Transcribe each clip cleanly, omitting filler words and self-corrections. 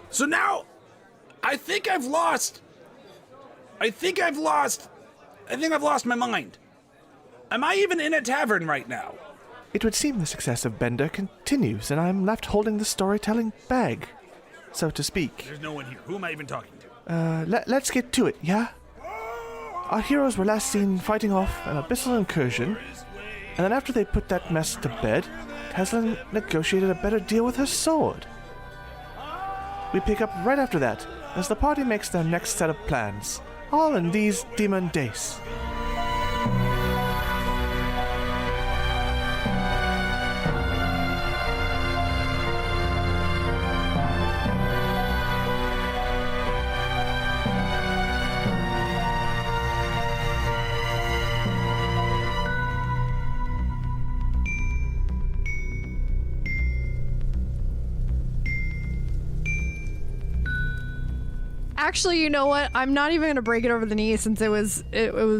So now, I think I've lost my mind. Am I even in a tavern right now? It would seem the success of Bender continues, and I'm left holding the storytelling bag, so to speak. There's no one here. Who am I even talking to? Let's get to it, yeah? Our heroes were last seen fighting off an abyssal incursion, and then after they put that mess to bed, Taslinn negotiated a better deal with her sword. We pick up right after that, as the party makes their next set of plans, all in these demon days. Actually, you know what? I'm not even going to break it over the knee since it was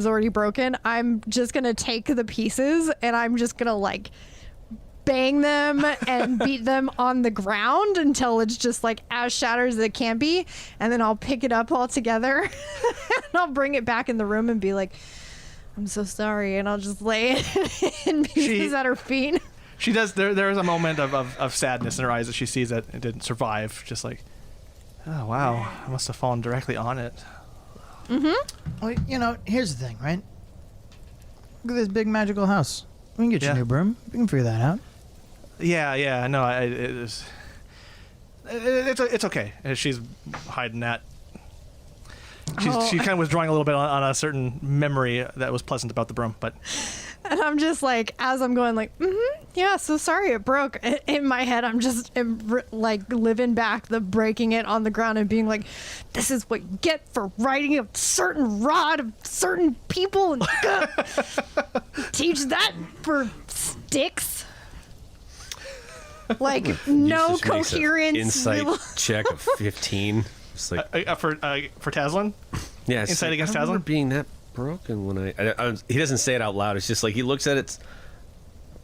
already broken. I'm just going to take the pieces and I'm just going to like bang them and beat them on the ground until it's just like as shattered as it can be. And then I'll pick it up all together and I'll bring it back in the room and be like, I'm so sorry. And I'll just lay it in pieces at her feet. She does. There is a moment of sadness in her eyes as she sees that it didn't survive. Just like, oh, wow. I must have fallen directly on it. Mm-hmm. Well, you know, here's the thing, right? Look at this big magical house. We can get you a new broom. We can figure that out. Yeah. No, it's okay. She's hiding that. She kind of was drawing a little bit on a certain memory that was pleasant about the broom, but... And I'm just like, as I'm going like, yeah, so sorry it broke. In my head, I'm just like living back the breaking it on the ground and being like, this is what you get for riding a certain rod of certain people. And teach that for sticks. Like, no coherence. Insight check of 15. It's like, for Taslinn? Yeah. Insight like, against I remember Taslinn? being that broken when I he doesn't say it out loud. It's just like he looks at it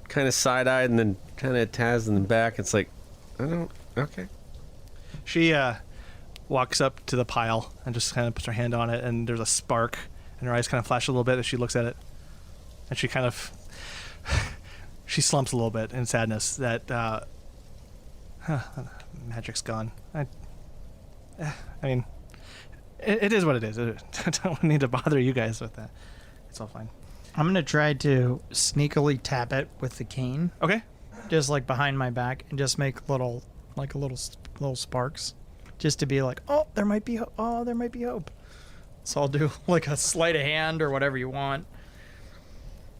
kind of side-eyed and then kind of Taz in the back. It's like, okay. She walks up to the pile and just kind of puts her hand on it, and there's a spark, and her eyes kind of flash a little bit as she looks at it. And she kind of... she slumps a little bit in sadness that magic's gone. I mean... It is what it is. I don't need to bother you guys with that. It's all fine. I'm going to try to sneakily tap it with the cane. Okay. Just like behind my back and just make little sparks. Just to be like, oh, there might be hope. So I'll do like a sleight of hand or whatever you want.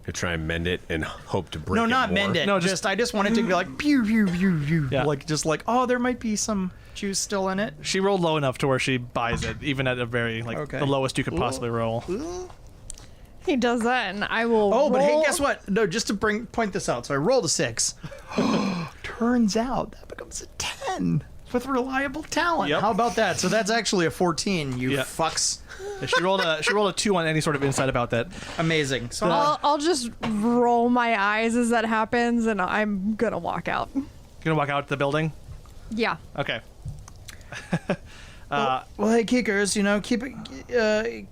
To try and mend it and hope to break it. No, not more. mend it. No, I just want it to be like pew pew pew pew. Yeah. Like just like, oh, there might be some juice still in it. She rolled low enough to where she buys it, even at a very the lowest you could possibly roll. He does that, and I will. Oh, but hey, guess what? No, just to point this out. So I rolled a 6. Turns out that becomes a 10 with reliable talent. Yep. How about that? So that's actually a 14. You fucks. Yeah, she rolled a 2 on any sort of insight about that. Amazing. So I'll just roll my eyes as that happens, and I'm gonna walk out. You gonna walk out the building? Yeah. Okay. well, hey, Kickers, you know, keep a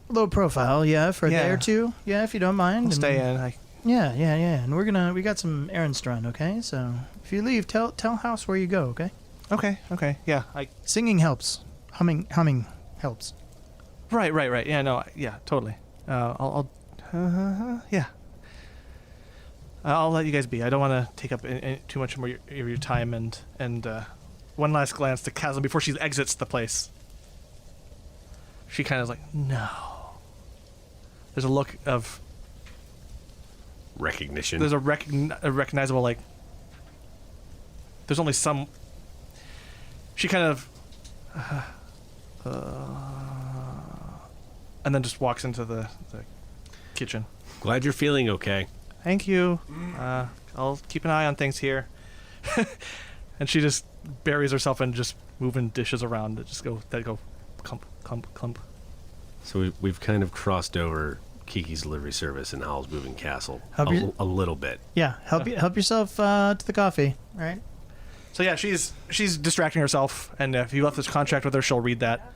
low profile, for a day or two, if you don't mind. We'll stay in. Yeah, and we got some errands to run, okay? So if you leave, tell House where you go, okay? Okay. Yeah. Singing helps. Humming helps. Right. Yeah. No. Yeah. Totally. I'll let you guys be. I don't want to take up too much more of your time. And one last glance to Taslinn before she exits the place. She kind of is like, no. There's a look of recognition. There's a recognizable, like, there's only some. She kind of and then just walks into the kitchen. Glad you're feeling okay. Thank you. I'll keep an eye on things here. And she just buries herself in just moving dishes around that just go clump. So we've kind of crossed over Kiki's delivery service and Owl's Moving Castle a little bit. Yeah, help yourself to the coffee, right? So yeah, she's distracting herself, and if you left this contract with her, she'll read that.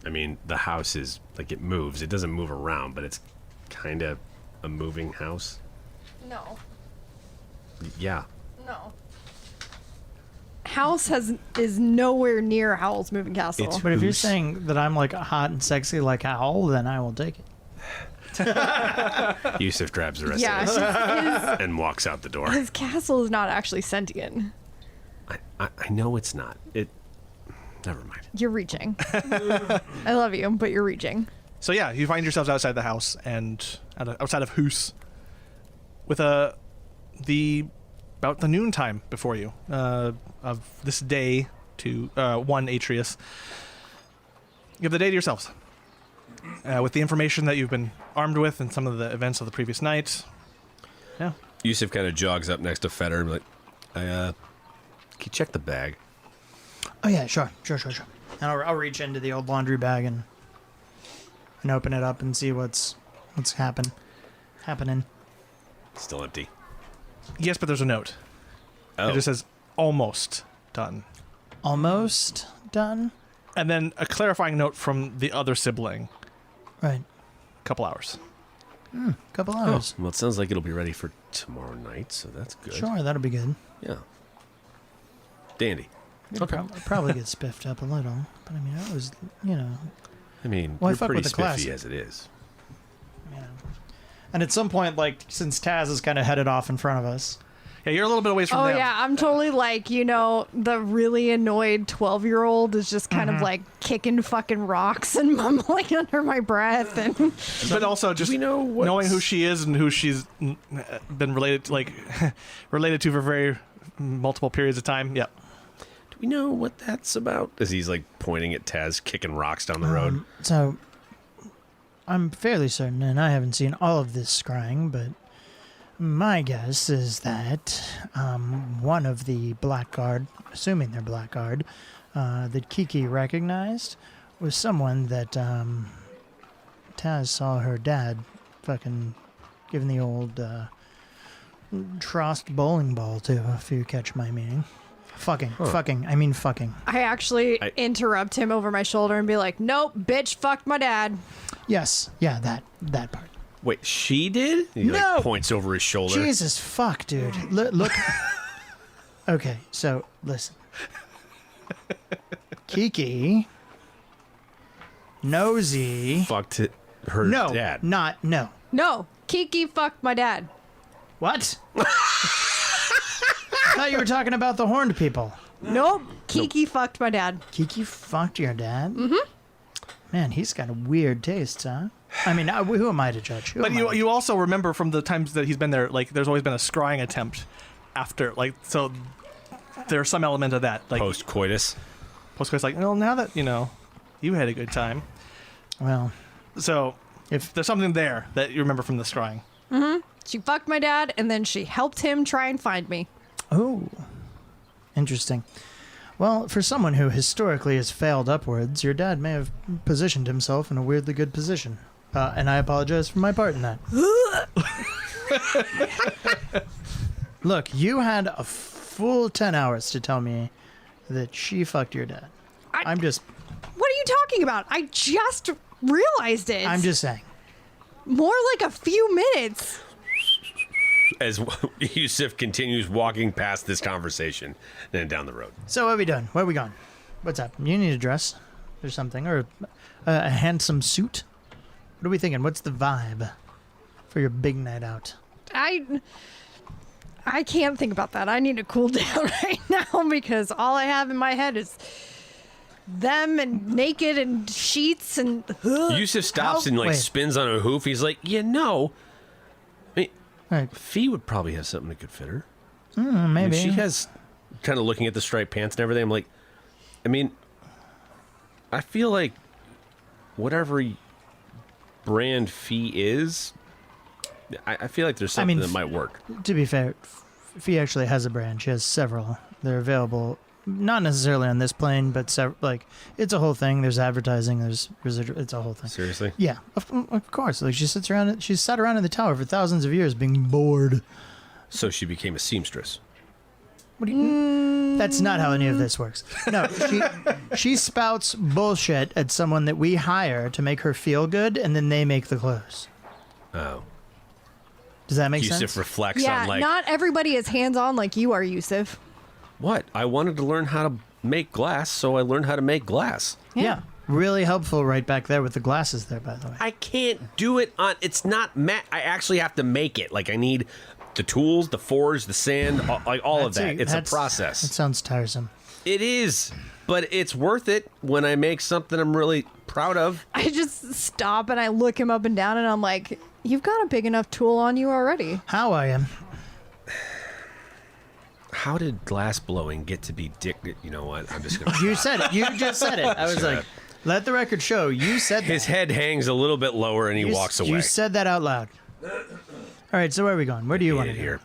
I mean, the house is like it moves. It doesn't move around, but it's kind of a moving house. No. Yeah. No. House is nowhere near Howl's Moving Castle. It's- But if you're Who's- saying that I'm like hot and sexy like Howl, then I will take it. Yewsiff grabs the rest yeah, of us his, and walks out the door. his castle is not actually sentient. I know it's not. Never mind. You're reaching. I love you, but you're reaching. So yeah, you find yourselves outside the house and outside of Hoos, with about the noontime before you of this day to 1 Atreus. You have the day to yourselves. With the information that you've been armed with and some of the events of the previous night. Yeah. Yewsiff kind of jogs up next to Fetter and like, can you check the bag? Oh yeah, sure. And I'll reach into the old laundry bag and open it up and see what's happening. Still empty. Yes, but there's a note. Oh. It just says, almost done. Almost done. And then a clarifying note from the other sibling. Right. Couple hours. Couple Oh, hours. well, it sounds like it'll be ready for tomorrow night, so that's good. Sure, that'll be good. Yeah. Dandy. Okay. Probably get spiffed up a little, but I mean, I was, I mean, Well, I you're fuck pretty with the spiffy classic. as it is. And at some point, like, since Taz is kind of headed off in front of us, Yeah, you're a little bit away from Oh them. yeah, I'm totally like, the really annoyed 12-year-old is just kind of like kicking fucking rocks and mumbling under my breath and But also just we know what's- knowing who she is and who she's been related to, related to for very multiple periods of time. Yeah. Do we know what that's about? As he's like pointing at Taz, kicking rocks down the road. So I'm fairly certain, and I haven't seen all of this scrying, but my guess is that one of the Blackguard, assuming they're Blackguard, that Kiki recognized was someone that Taz saw her dad fucking giving the old Trost bowling ball to, if you catch my meaning. Fucking. I actually I- interrupt him over my shoulder and be like, "Nope, bitch fucked my dad." Yes, yeah, that part. Wait, she did? He No! like points over his shoulder. Jesus fuck, dude. Look. Okay, so listen. Kiki, Nosy. Fucked her No, dad. not no. No, Kiki fucked my dad. What? I thought you were talking about the horned people. Nope, Kiki fucked my dad. Kiki fucked your dad? Mm-hmm. Man, he's got a weird taste, huh? I mean, who am I to judge? Who But am I? you also remember from the times that he's been there, there's always been a scrying attempt after, so there's some element of that. Post coitus. Postco's like, well, now that, you had a good time. Well, So if there's something there that you remember from the scrying. She fucked my dad, and then she helped him try and find me. oh, interesting. Well, for someone who historically has failed upwards, your dad may have positioned himself in a weirdly good position. And I apologize for my part in that. Look, you had a full 10 hours to tell me that she fucked your dad. I'm just What are you talking about? I just realized it. saying. More like a few minutes. As Yewsiff continues walking past this conversation and down the road. So what are we doing? Where are we going? What's up? You need a dress or something, or a handsome suit? What are we thinking? What's the vibe for your big night out? I can't think about that. I need to cool down right now because all I have in my head is them and naked and sheets and Yewsiff stops and like Wait. spins on a hoof. He's like, I mean, Right. Fee would probably have something that could fit her. Maybe. I mean, she has kind of looking at the striped pants and everything. I'm like, I feel like whatever brand Fee is, I feel like there's something that might work. To be fair, Fee actually has a brand. She has several. They're available, not necessarily on this plane, but it's a whole thing. There's advertising. There's residual. It's a whole thing. Seriously? Yeah, of course. Like she sits around. She's sat around in the tower for thousands of years, being bored. So she became a seamstress. What do you? That's not how any of this works. No, she spouts bullshit at someone that we hire to make her feel good, and then they make the clothes. Oh. Does that make Yewsiff sense? reflects Yeah, on like, not everybody is hands-on like you are, Yewsiff. what? I wanted to learn how to make glass, so I learned how to make glass. Yeah. Really helpful right back there with the glasses there, by the way. I can't do it on. It's not I actually have to make it. Like I need the tools, the forge, the sand, all of that. It's a process. That sounds tiresome. It is, but it's worth it when I make something I'm really proud of. I just stop and I look him up and down and I'm like, you've got a big enough tool on you already. How I am. How did glass blowing get to be dick? You know what? I'm just gonna. You said it. You just said it. I was like, let the record show. You said that. His head hangs a little bit lower and he walks away. You said that out loud. All right, so where are we going? Where do you want to go? Here.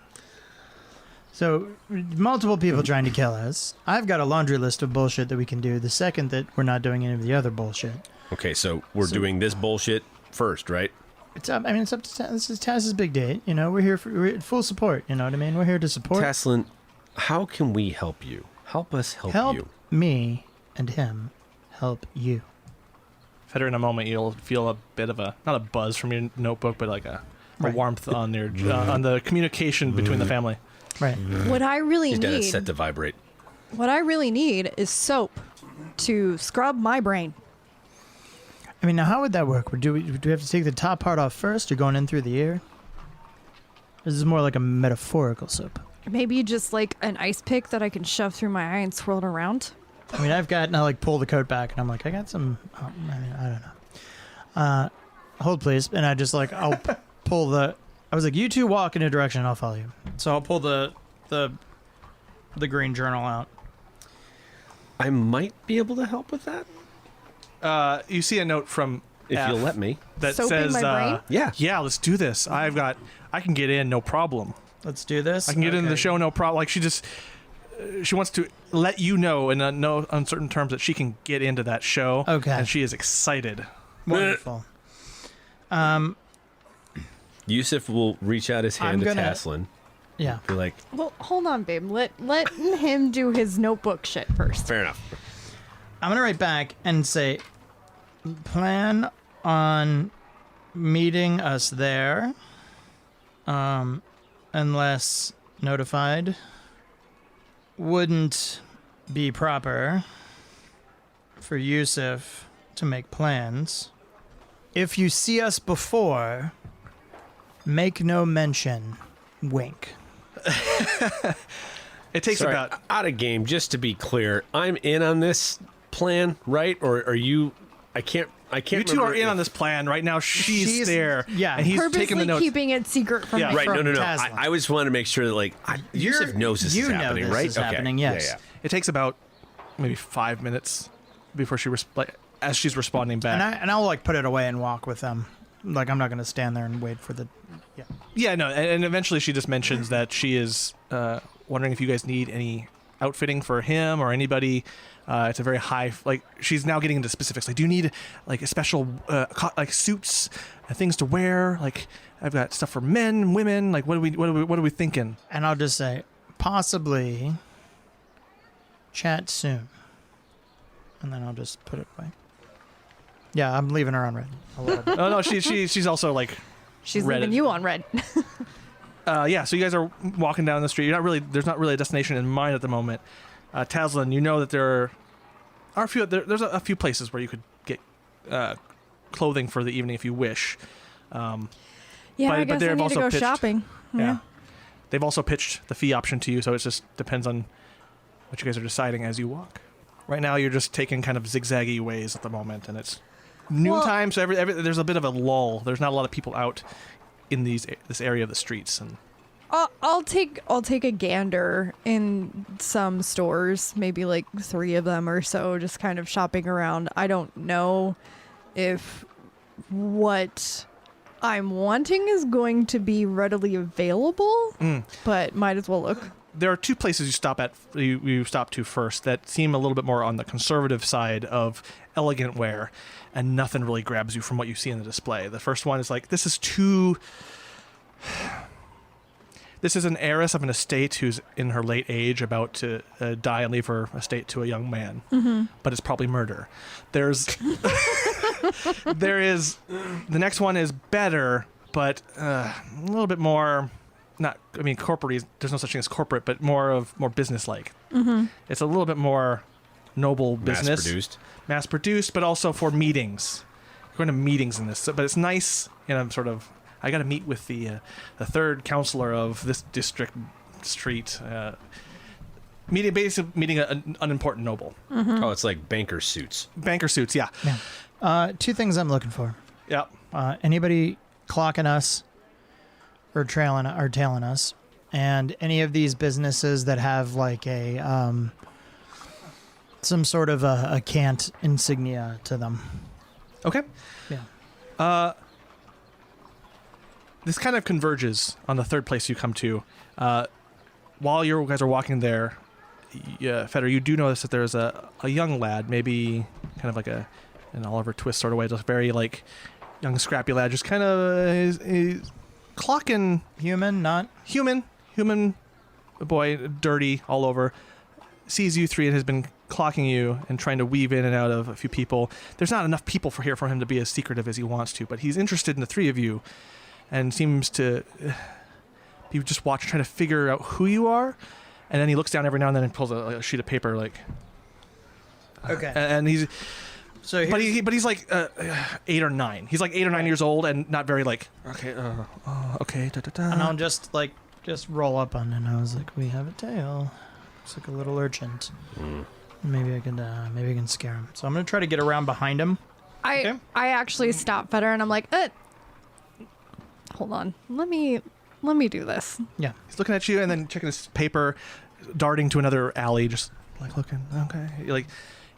So, multiple people trying to kill us. I've got a laundry list of bullshit that we can do the second that we're not doing any of the other bullshit. Okay, so we're doing this bullshit first, right? It's up. I mean, it's up to Taz. This is Taz's big day. You know, we're full support. You know what I mean? We're here to support. Taslinn, how can we help you? Help us help you. Help me and him help you. Fetter, in a moment, you'll feel a bit of a, not a buzz from your notebook, but like a warmth on your on the communication between the family. Right. What I really His dad is need, set to vibrate. what I really need is soap to scrub my brain. I mean, now how would that work? Do we have to take the top part off first, or going in through the ear? This is more like a metaphorical soap. Maybe just like an ice pick that I can shove through my eye and swirl it around. I mean, I've got, and I like pull the coat back, and I'm like, I got some, I mean, I don't know. Hold please. And I just like, I'll pull the, I was like, you two walk in a direction and I'll follow you. So I'll pull the green journal out. I might be able to help with that. You see a note from If F you'll let me. that Soaping says, my brain? yeah, let's do this. I can get in, no problem. Let's do this. I can get into the Okay. show, no problem. Like she wants to let you know in no uncertain terms that she can get into that show. Okay. And she is excited. Wonderful. Yewsiff will reach out his hand I'm to gonna- Taslinn. Yeah. Be like, Well, hold on, babe. Let him do his notebook shit first. fair enough. I'm going to write back and say, plan on meeting us there, unless notified. Wouldn't be proper for Yewsiff to make plans. If you see us before, make no mention. Wink. It takes Sorry, about out of game, just to be clear, I'm in on this plan, right? Or are you? I can't you two remember are in if- on this plan right now. She's there, yeah. and he's Purposely taking the notes. keeping it secret from Yeah. me. Right, no. Taslinn. I just wanted to make sure that, like, Yewsiff knows this you is know happening, this right? is happening, yes. Yeah, It takes about maybe 5 minutes before she as she's responding back. And I'll like put it away and walk with them. Like I'm not going to stand there and wait for the. Yeah. Yeah, no, and eventually she just mentions that she is wondering if you guys need any outfitting for him or anybody. It's a very high, like, she's now getting into specifics. Like, do you need, like, a special, like, suits and things to wear? Like, I've got stuff for men and women. Like, what are we thinking? And I'll just say, possibly chat soon. And then I'll just put it away. Yeah, I'm leaving her on red. I'll let her- Oh, no, she's also, like, She's Reddit. leaving you on red. yeah, so you guys are walking down the street. There's not really a destination in mind at the moment. Taslinn, you know that there are there's a few places where you could get clothing for the evening if you wish. Yeah, But I guess I they've need to also go pitched- shopping. Yeah. They've also pitched the fee option to you, so it just depends on what you guys are deciding as you walk. Right now, you're just taking kind of zigzaggy ways at the moment, and it's noontime, so there's a bit of a lull. There's not a lot of people out in this area of the streets, and I'll take a gander in some stores, maybe like 3 of them or so, just kind of shopping around. I don't know if what I'm wanting is going to be readily available, but might as well look. there are 2 places you stop to first that seem a little bit more on the conservative side of elegant wear, and nothing really grabs you from what you see in the display. The first one is like, this is too This is an heiress of an estate who's in her late age, about to die and leave her estate to a young man. But it's probably murder. There's, there is, the next one is better, but a little bit more, not, I mean, corporate. There's no such thing as corporate, but more business-like. It's a little bit more noble business, mass produced, but also for meetings. We're going to meetings in this, but it's nice. And I'm sort of. I got to meet with the third counselor of this district street. Meeting an unimportant noble. Oh, it's like banker suits. Banker suits, yeah. Two things I'm looking for. Yeah. Anybody clocking us or tailing us, and any of these businesses that have like a some sort of a cant insignia to them. Okay. Yeah. This kind of converges on the third place you come to. While you guys are walking there, Fetter, you do notice that there's a young lad, maybe kind of like an Oliver Twist sort of way, just very like young scrappy lad, just kind of he's clocking. Human boy, dirty all over, sees you three and has been clocking you and trying to weave in and out of a few people. There's not enough people for him to be as secretive as he wants to, but he's interested in the three of you and seems to be just watching, trying to figure out who you are. And then he looks down every now and then and pulls a sheet of paper, like. Okay. And he's. So but he's like 8 or 9. He's like 8 or 9 years old and not very like. Okay. Okay. Da, da, da. And I'll just roll up on it. And I was like, we have a tail. It's like a little urchin. Maybe I can scare him. So I'm gonna try to get around behind him. I actually stop Fetter and I'm like, hold on, let me do this. Yeah. He's looking at you and then checking his paper, darting to another alley, just like looking. Okay. Like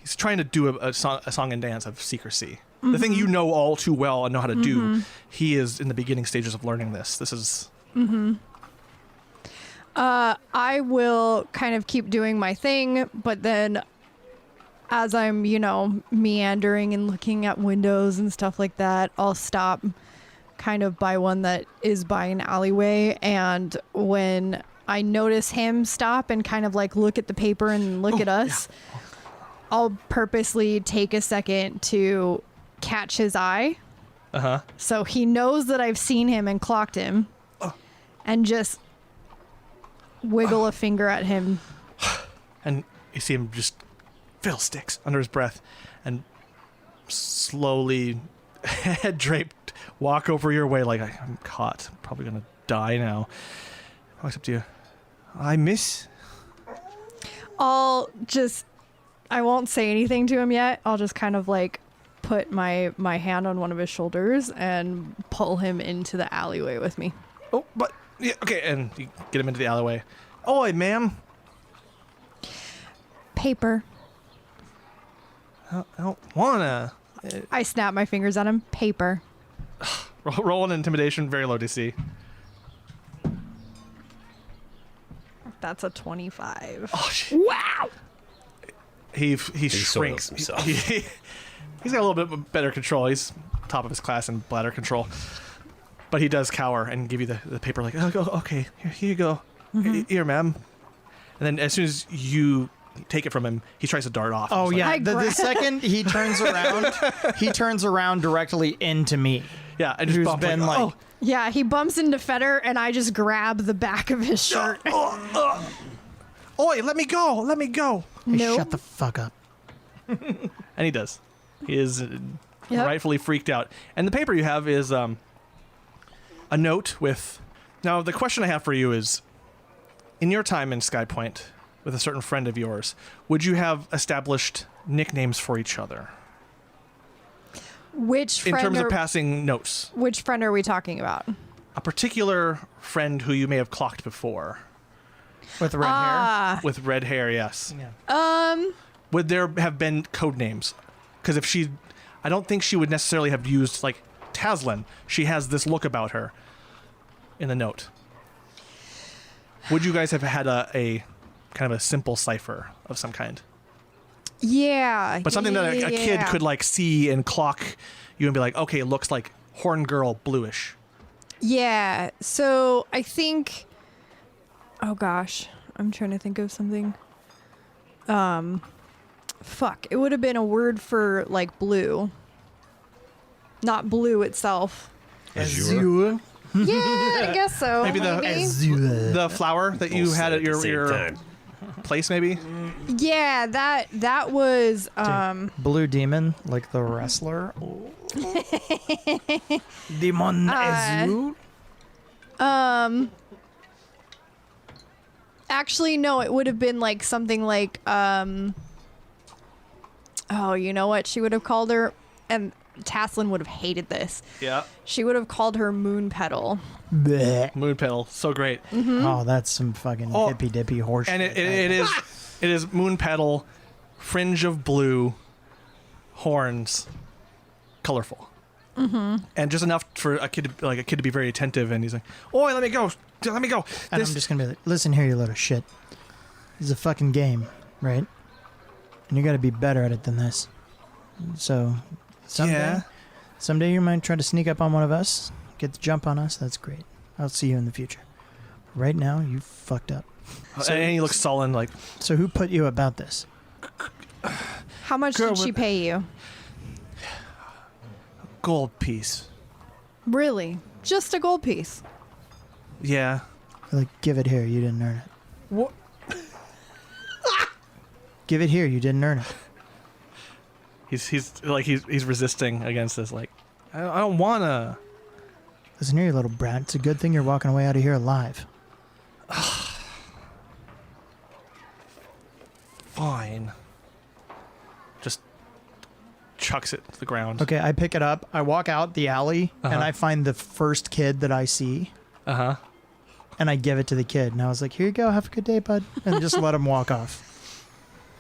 he's trying to do a song and dance of secrecy. The thing you know all too well and know how to do. He is in the beginning stages of learning this. This is. I will kind of keep doing my thing, but then as I'm, meandering and looking at windows and stuff like that, I'll stop kind of by one that is by an alleyway. And when I notice him stop and kind of like look at the paper and look at us, I'll purposely take a second to catch his eye. So he knows that I've seen him and clocked him, and just wiggle a finger at him. And you see him just fiddlesticks under his breath and slowly, head draped, walk over your way like, I'm caught. I'm probably going to die now. Walks up to you. I miss. I won't say anything to him yet. I'll just kind of like put my hand on one of his shoulders and pull him into the alleyway with me. Oh, but yeah, okay, and you get him into the alleyway. Oi, ma'am. Paper. I don't wanna. I snap my fingers at him. Paper. Roll an intimidation, very low DC. That's a 25. Oh shit! Wow. He soils shrinks. himself. He's got a little bit better control. He's top of his class in bladder control. But he does cower and give you the paper like, oh, okay, here you go. Here, ma'am. And then as soon as you take it from him, he tries to dart off. Oh, He's yeah. like, The second he turns around directly into me. yeah, and just Who's bump been like, like, Yeah, he bumps into Fetter, and I just grab the back of his shirt. Oi, let me go. Let me go. hey, Nope. shut the fuck up. And he does. He is Yep. rightfully freaked out. And the paper you have is a note with... Now, the question I have for you is, in your time in Sky Point with a certain friend of yours, would you have established nicknames for each other? Which friend In terms of passing notes. Which friend are we talking about? A particular friend who you may have clocked before. With red hair. With red hair, yes. Yeah. Would there have been code names? Because if she... I don't think she would necessarily have used, like, Taslinn. She has this look about her in the note. Would you guys have had a kind of a simple cipher of some kind? Yeah. But something that a kid could, like, see and clock you and be like, okay, it looks like horn girl bluish. Yeah. So I think Oh gosh, I'm trying to think of something. Fuck. It would have been a word for like blue. Not blue itself. Azure. Yeah, I guess so. Maybe the flower that you had at your time. place, maybe. Yeah, that was Blue Demon, like the wrestler. Demon Azure. Actually no, it would have been like something like oh, you know what she would have called her, and Taslinn would have hated this. Yeah. She would have called her Moon Petal. Bleh. Moon petal, so great. Oh, that's some fucking hippy dippy horse. And shit. it is moon petal, fringe of blue, horns, colorful, and just enough for a kid to be very attentive. And he's like, "Oi, let me go, let me go." And I'm just gonna be like, listen here, you little shit. This is a fucking game, right? And you gotta be better at it than this. So, someday you might try to sneak up on one of us, get the jump on us. That's great. I'll see you in the future. Right now, you fucked up. And he looks sullen, like, So who put you about this? How much Girl, did she pay you? gold piece. Really? Just a gold piece? Yeah. Like, give it here. You didn't earn it. What? Give it here. You didn't earn it. He's resisting against this. Like, I don't wanna. Listen here, you little brat. It's a good thing you're walking away out of here alive. Fine. Just chucks it to the ground. Okay, I pick it up. I walk out the alley, and I find the first kid that I see, and I give it to the kid. And I was like, here you go. Have a good day, bud. And just let him walk off.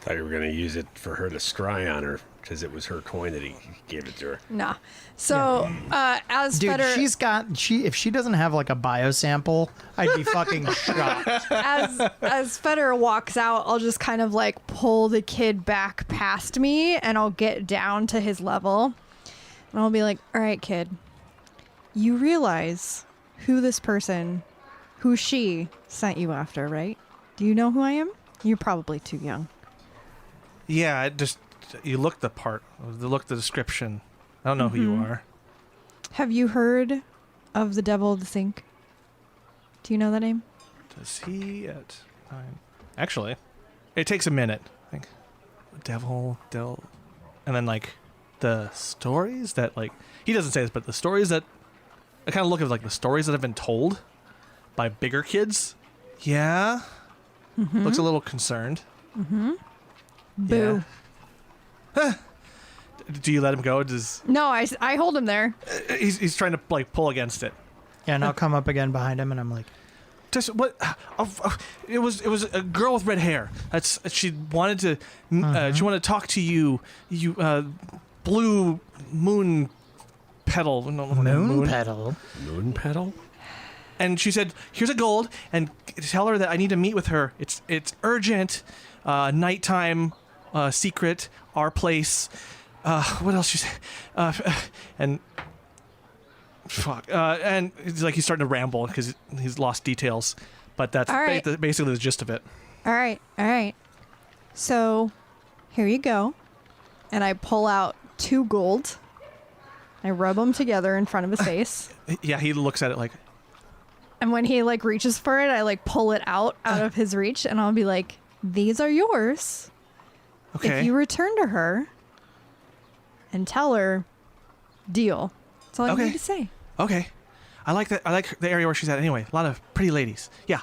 Thought you were gonna use it for her to scry on her because it was her coin that he gave it to her. Nah. So, as Dude, Fetter, if she doesn't have like a bio sample, I'd be fucking shocked. as Fetter walks out, I'll just kind of like pull the kid back past me, and I'll get down to his level, and I'll be like, "All right, kid, you realize who she sent you after, right? Do you know who I am? You're probably too young." Yeah, you look the part. Look the description. I don't know who you are. Have you heard of the Devil of the Sink? Do you know that name? Does he at 9? Actually, it takes a minute. Like, devil, and then like the stories that like he doesn't say this, but the stories that I kind of look at like the stories that have been told by bigger kids. Yeah, looks a little concerned. Boo. Yeah. Do you let him go? No, I hold him there. He's trying to like pull against it. Yeah, and I'll come up again behind him, and I'm like, Just what? It was a girl with red hair. She wanted to. She wanted to talk to you. Blue moon petal. moon petal. Moon petal? And she said, "Here's a gold, and tell her that I need to meet with her. It's urgent. Nighttime, secret, our place. What else she said? And fuck. And it's like he's starting to ramble because he's lost details. But that's All right. basically the gist of it. All right. So, here you go. And I pull out 2 gold. I rub them together in front of his face. Yeah, he looks at it like, And when he like reaches for it, I like pull it out of his reach, and I'll be like, "These are yours. okay. If you return to her and tell her, deal." That's all I Okay. need to say. Okay. I like that. I like the area where she's at anyway. A lot of pretty ladies. Yeah.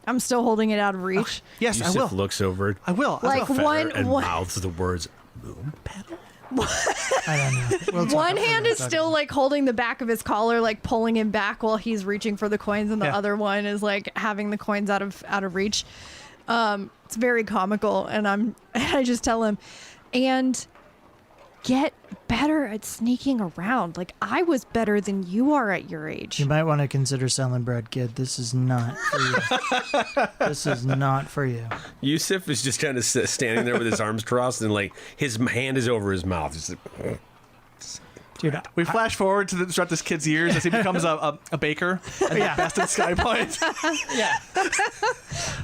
I'm still holding it out of reach. Yes, I Yewsiff will. looks over I will. Like Fetter one, and one, mouths the words moon petal. I don't know. We'll talk one about hand that. is still like holding the back of his collar, like pulling him back while he's reaching for the coins, and the Yeah. other one is like having the coins out of reach. It's very comical, and I just tell him, and get better at sneaking around. Like, I was better than you are at your age. You might want to consider selling bread, kid. This is not for you. This is not for you. Yewsiff is just kind of standing there with his arms crossed and like his hand is over his mouth. Just like, Dude, We flash forward to throughout this kid's years as he becomes a baker at Yeah. the best at Sky Point. yeah.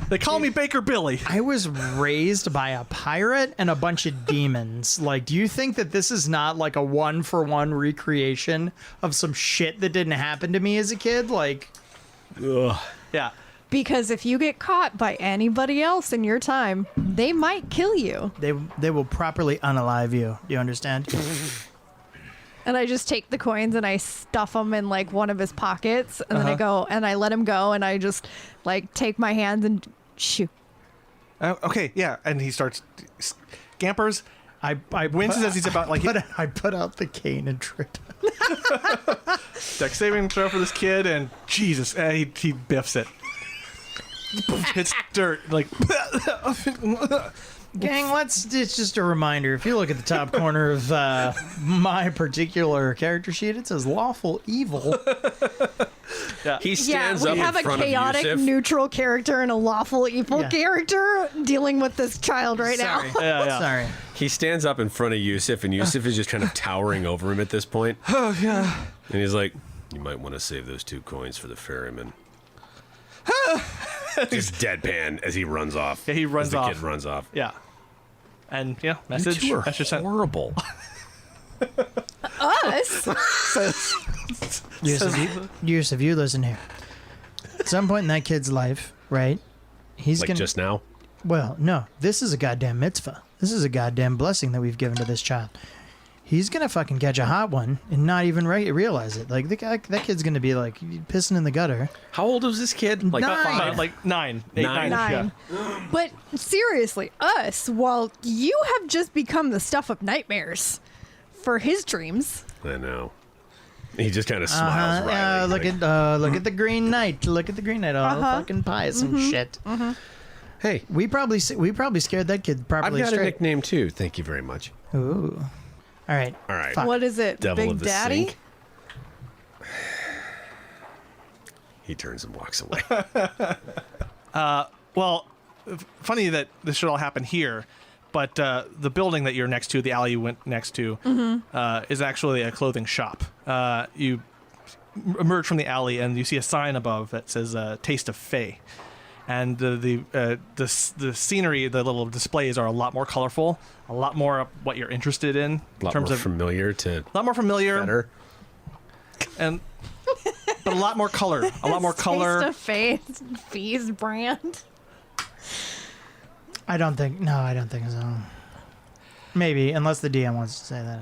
They call me Baker Billy. I was raised by a pirate and a bunch of demons. Like, do you think that this is not like a 1-for-1 recreation of some shit that didn't happen to me as a kid? Like, Ugh. Yeah. Because if you get caught by anybody else in your time, they might kill you. they will properly unalive you. Do you understand? And I just take the coins and I stuff them in like one of his pockets, and then I go and I let him go, and I just like take my hands and shoot. Okay, yeah. And he starts scampers. I Winces as he's about like I put out the cane and tripped. deck saving throw for this kid, and Jesus, he biffs it. Hits dirt like. Gang, it's just a reminder. If you look at the top corner of my particular character sheet, it says lawful evil. He Yeah, stands we up have in a front of chaotic Yewsiff. neutral character and a lawful evil Yeah. character dealing with this child right Sorry. now. Yeah. Sorry. He stands up in front of Yewsiff, and Yewsiff is just kind of towering over him at this point. Oh yeah. And he's like, "You might want to save those 2 coins for the ferryman." Just deadpan as he runs off. Yeah, he runs as the off. kid runs off. Yeah. And yeah, You message. two are Message sent. horrible. Us? Yusuf, you listen here. At some point in that kid's life, right? He's Like gonna. just now. Well, no. This is a goddamn mitzvah. This is a goddamn blessing that we've given to this child. He's gonna fucking catch a hot one and not even realize it. Like that kid's gonna be like pissing in the gutter. How old was this kid? Like 9. 5? Like 9. 8, 9. 9. But seriously, us, while you have just become the stuff of nightmares for his dreams. I know. He just kind of smiles. wryly, Look like, at the Green Knight. Look at the Green Knight. All fucking pious and shit. Hey, We probably scared that kid I've properly got a straight. nickname too. Thank you very much. Ooh. All right. All right. Fuck. What is it? Devil Big of the Daddy? Sink. He turns and walks away. Well, funny that this should all happen here, but the building that you're next to, the alley you went next to, is actually a clothing shop. You emerge from the alley and you see a sign above that says "Taste of Fae," and the scenery, the little displays are a lot more colorful, a lot more what you're interested in A lot terms more of familiar to a lot more familiar, better. and but a lot more color, a lot more color. Taste of Faith Fees brand. I don't think so. Maybe, unless the DM wants to say that.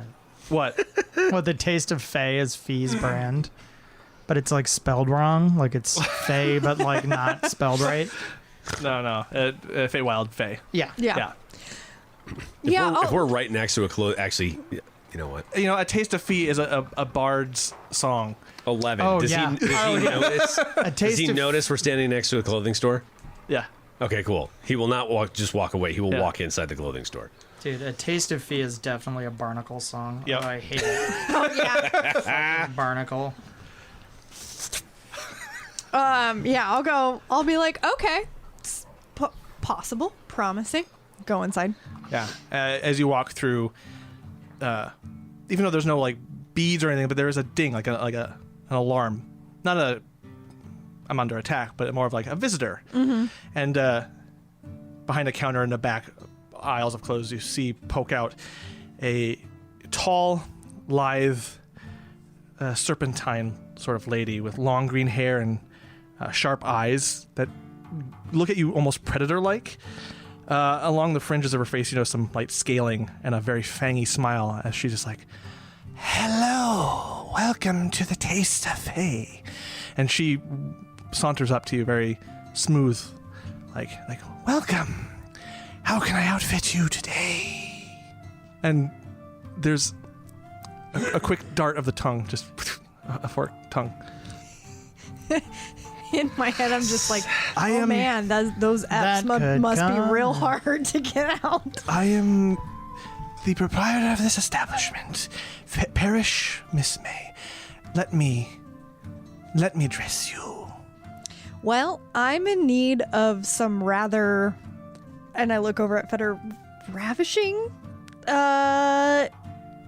What? Well, the Taste of Fae is Fee's brand, but it's like spelled wrong. Like it's Fae, but like not spelled right. No. Feywild Fae. Yeah. Yeah. Yeah. If we're right next to a clothes, actually, you know what? You know, A Taste of Fee is a bard's song. 11. Oh, does yeah. he notice? A Does taste he of notice we're standing next to a clothing store? Yeah. Okay, cool. He will not walk away. He will Yeah. walk inside the clothing store. Dude, A Taste of Fee is definitely a Barnacle song. Yep. Oh, I hate it. Oh yeah. Barnacle. Yeah. I'll be like, okay, it's possible, promising. Go inside. Yeah. As you walk through, even though there's no like beads or anything, but there is a ding, like an alarm. Not a I'm under attack, but more of like a visitor. Mm-hmm. And behind a counter in the back aisles of clothes, you see poke out a tall, lithe, serpentine sort of lady with long green hair and sharp eyes that look at you almost predator-like. Along the fringes of her face, you know, some light scaling and a very fangy smile as she's just like, "Hello, welcome to the Taste of Fae." And she saunters up to you very smooth, like, "Welcome. How can I outfit you today?" And there's a quick dart of the tongue, just a forked tongue. In my head, I'm just like, I oh am- man, those That apps could must be come. real hard to get out. I am the proprietor of this establishment, Parish Miss May. Let me dress you. Well, I'm in need of some rather, and I look over at Fetter, ravishing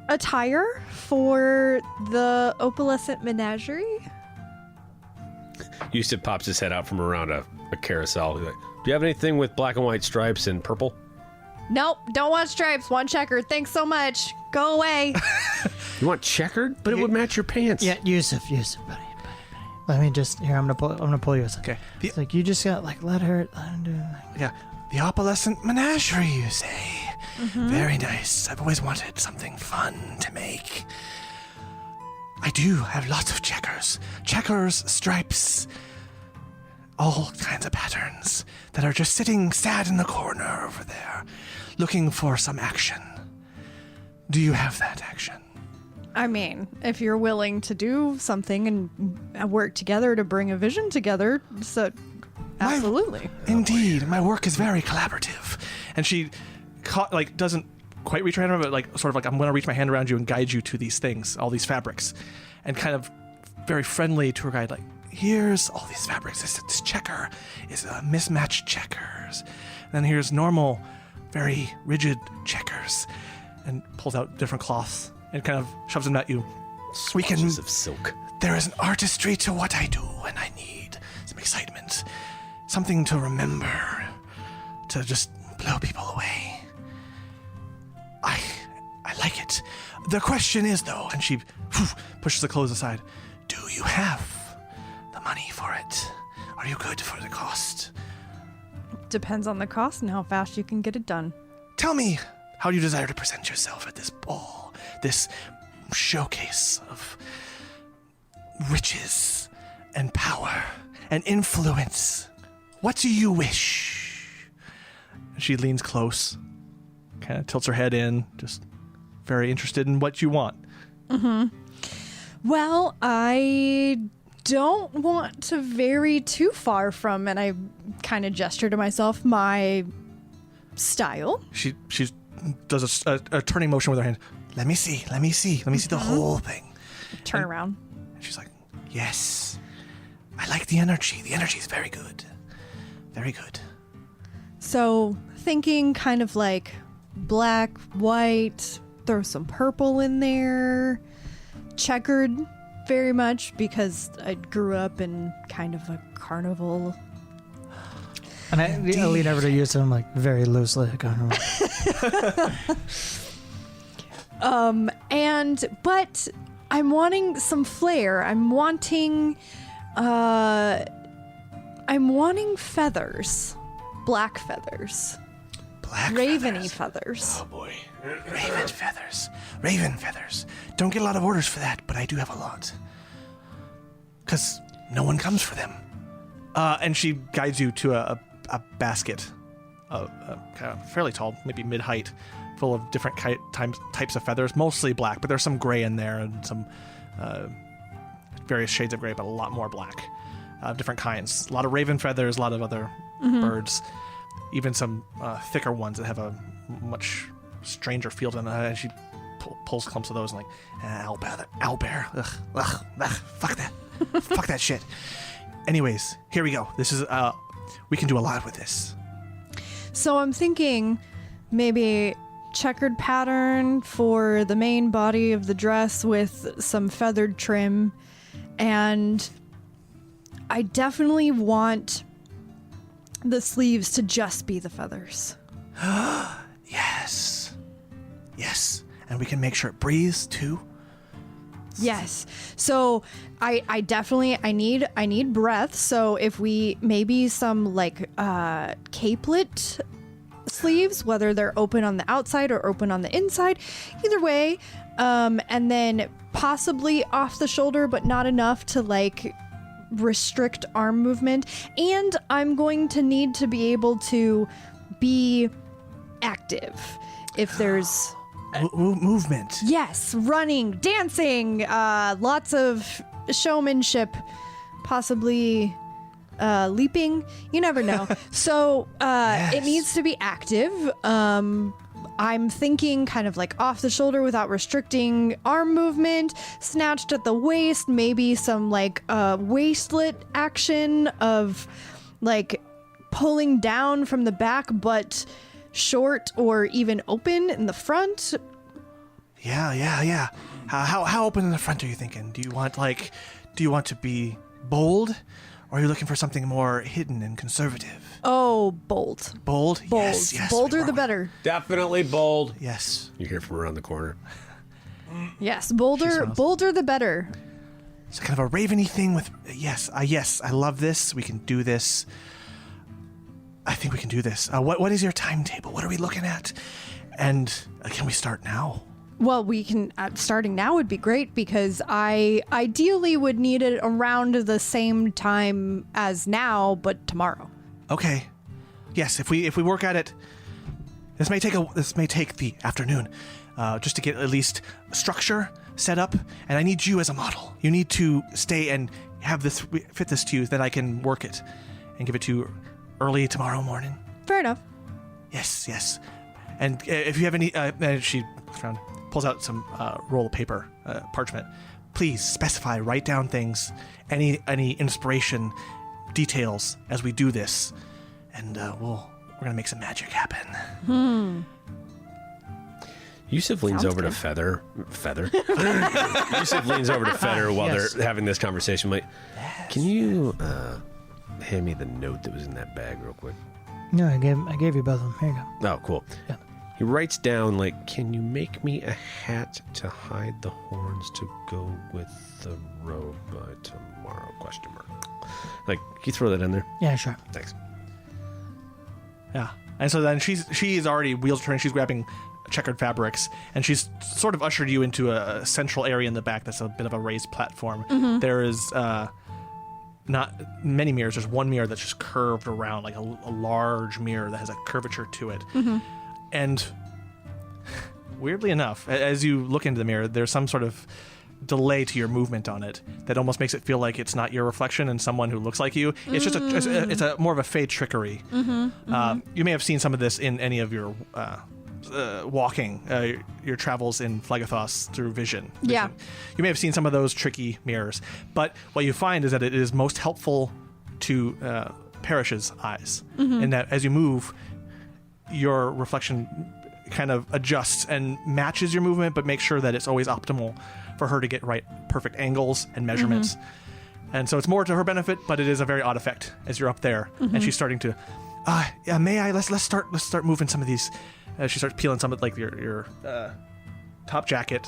attire for the opalescent menagerie? Yewsiff pops his head out from around a carousel. He's like, do you have anything with black and white stripes and purple? Nope, don't want stripes, want checkered. Thanks so much. Go away. You want checkered? But it would match your pants. Yeah, Yewsiff, buddy. Let me just here. I'm gonna pull you aside. Okay. It's like you just got like let her do it. Yeah. The opalescent menagerie, you say? Very nice. I've always wanted something fun to make. I do have lots of checkers. Checkers, stripes, all kinds of patterns that are just sitting sad in the corner over there, looking for some action. Do you have that action? I mean, if you're willing to do something and work together to bring a vision together, so absolutely. Indeed, my work is very collaborative. And she doesn't quite reach her hand around, but sort of like, I'm going to reach my hand around you and guide you to these things, all these fabrics. And kind of very friendly tour guide, like, here's all these fabrics. This checker is mismatched checkers. And then here's normal, very rigid checkers. And pulls out different cloths and kind of shoves them at you. Swatches of silk. There is an artistry to what I do, and I need some excitement. Something to remember. To just blow people away. I like it. The question is, though, and she pushes the clothes aside, do you have the money for it? Are you good for the cost? Depends on the cost and how fast you can get it done. Tell me, how do you desire to present yourself at this ball? This showcase of riches and power and influence. What do you wish? She leans close, kind of tilts her head in, just very interested in what you want. Well, I don't want to vary too far from, and I kind of gesture to myself, my style. She does a turning motion with her hand. Let me see the whole thing. Turn around. And she's like, yes, I like the energy. The energy is very good. Very good. So thinking kind of like black, white, throw some purple in there, checkered very much because I grew up in kind of a carnival. And I lean over to Yewsiff, I'm like very loosely. But I'm wanting some flair. I'm wanting feathers. Black feathers. Black Raveny feathers. Oh boy. Raven feathers. Don't get a lot of orders for that, but I do have a lot. Because no one comes for them. And she guides you to a basket, kind of fairly tall, maybe mid-height, full of different types of feathers, mostly black, but there's some gray in there and some various shades of gray, but a lot more black. Different kinds. A lot of raven feathers, a lot of other birds, even some thicker ones that have a much stranger feel to them. And she pulls clumps of those and owlbear. Ugh, fuck that. Fuck that shit. Anyways, here we go. This is, we can do a lot with this. So I'm thinking maybe checkered pattern for the main body of the dress with some feathered trim. And I definitely want the sleeves to just be the feathers. Yes. And we can make sure it breathes too. Yes. So I definitely need breath. So if we maybe some like capelet sleeves, whether they're open on the outside or open on the inside, either way, and then possibly off the shoulder, but not enough to like restrict arm movement. And I'm going to need to be able to be active if there's movement. yes, running, dancing, lots of showmanship, possibly leaping, you never know. So it needs to be active. I'm thinking kind of like off the shoulder without restricting arm movement, snatched at the waist, maybe some like waistlet action of like pulling down from the back but short or even open in the front. Yeah. How open in the front are you thinking? Do you want to be bold, or are you looking for something more hidden and conservative? Oh, bold. Bold? Bold. Yes. Bolder the better. Definitely bold. Yes. You hear from around the corner. Yes, bolder the better. It's kind of a raveny thing with yes, I love this. We can do this. I think we can do this. What is your timetable? What are we looking at? And can we start now? Well, we can. Starting now would be great because I ideally would need it around the same time as now, but tomorrow. Okay. Yes, if we work at it, this may take the afternoon, just to get at least structure set up. And I need you as a model. You need to stay and have this fit this to you, that I can work it and give it to you early tomorrow morning. Fair enough. Yes. And if you have any, she pulls out some roll of paper, parchment. Please specify, write down things, any inspiration, details as we do this, and we're gonna make some magic happen. Yewsiff leans over to Feather. Yewsiff leans over to Fetter while Yes. they're having this conversation. Like, can you hand me the note that was in that bag real quick? No, I gave you both of them. Here you go. Oh, cool. Yeah. He writes down, like, can you make me a hat to hide the horns to go with the robe by tomorrow? ? Like, can you throw that in there? Yeah, sure. Thanks. Yeah. And so then she's already wheels turning. She's grabbing checkered fabrics, and she's sort of ushered you into a central area in the back that's a bit of a raised platform. There is not many mirrors. There's one mirror that's just curved around, like a large mirror that has a curvature to it. And weirdly enough, as you look into the mirror, there's some sort of delay to your movement on it that almost makes it feel like it's not your reflection and someone who looks like you. It's just it's a more of a fade trickery. You may have seen some of this in any of your walking, your travels in Phlegethos through vision. Yeah. You may have seen some of those tricky mirrors, but what you find is that it is most helpful to Parish's eyes, in that as you move, your reflection kind of adjusts and matches your movement, but makes sure that it's always optimal for her to get perfect angles and measurements. And so it's more to her benefit, but it is a very odd effect as you're up there and she's starting to may I let's start moving some of these. She starts peeling some of like your top jacket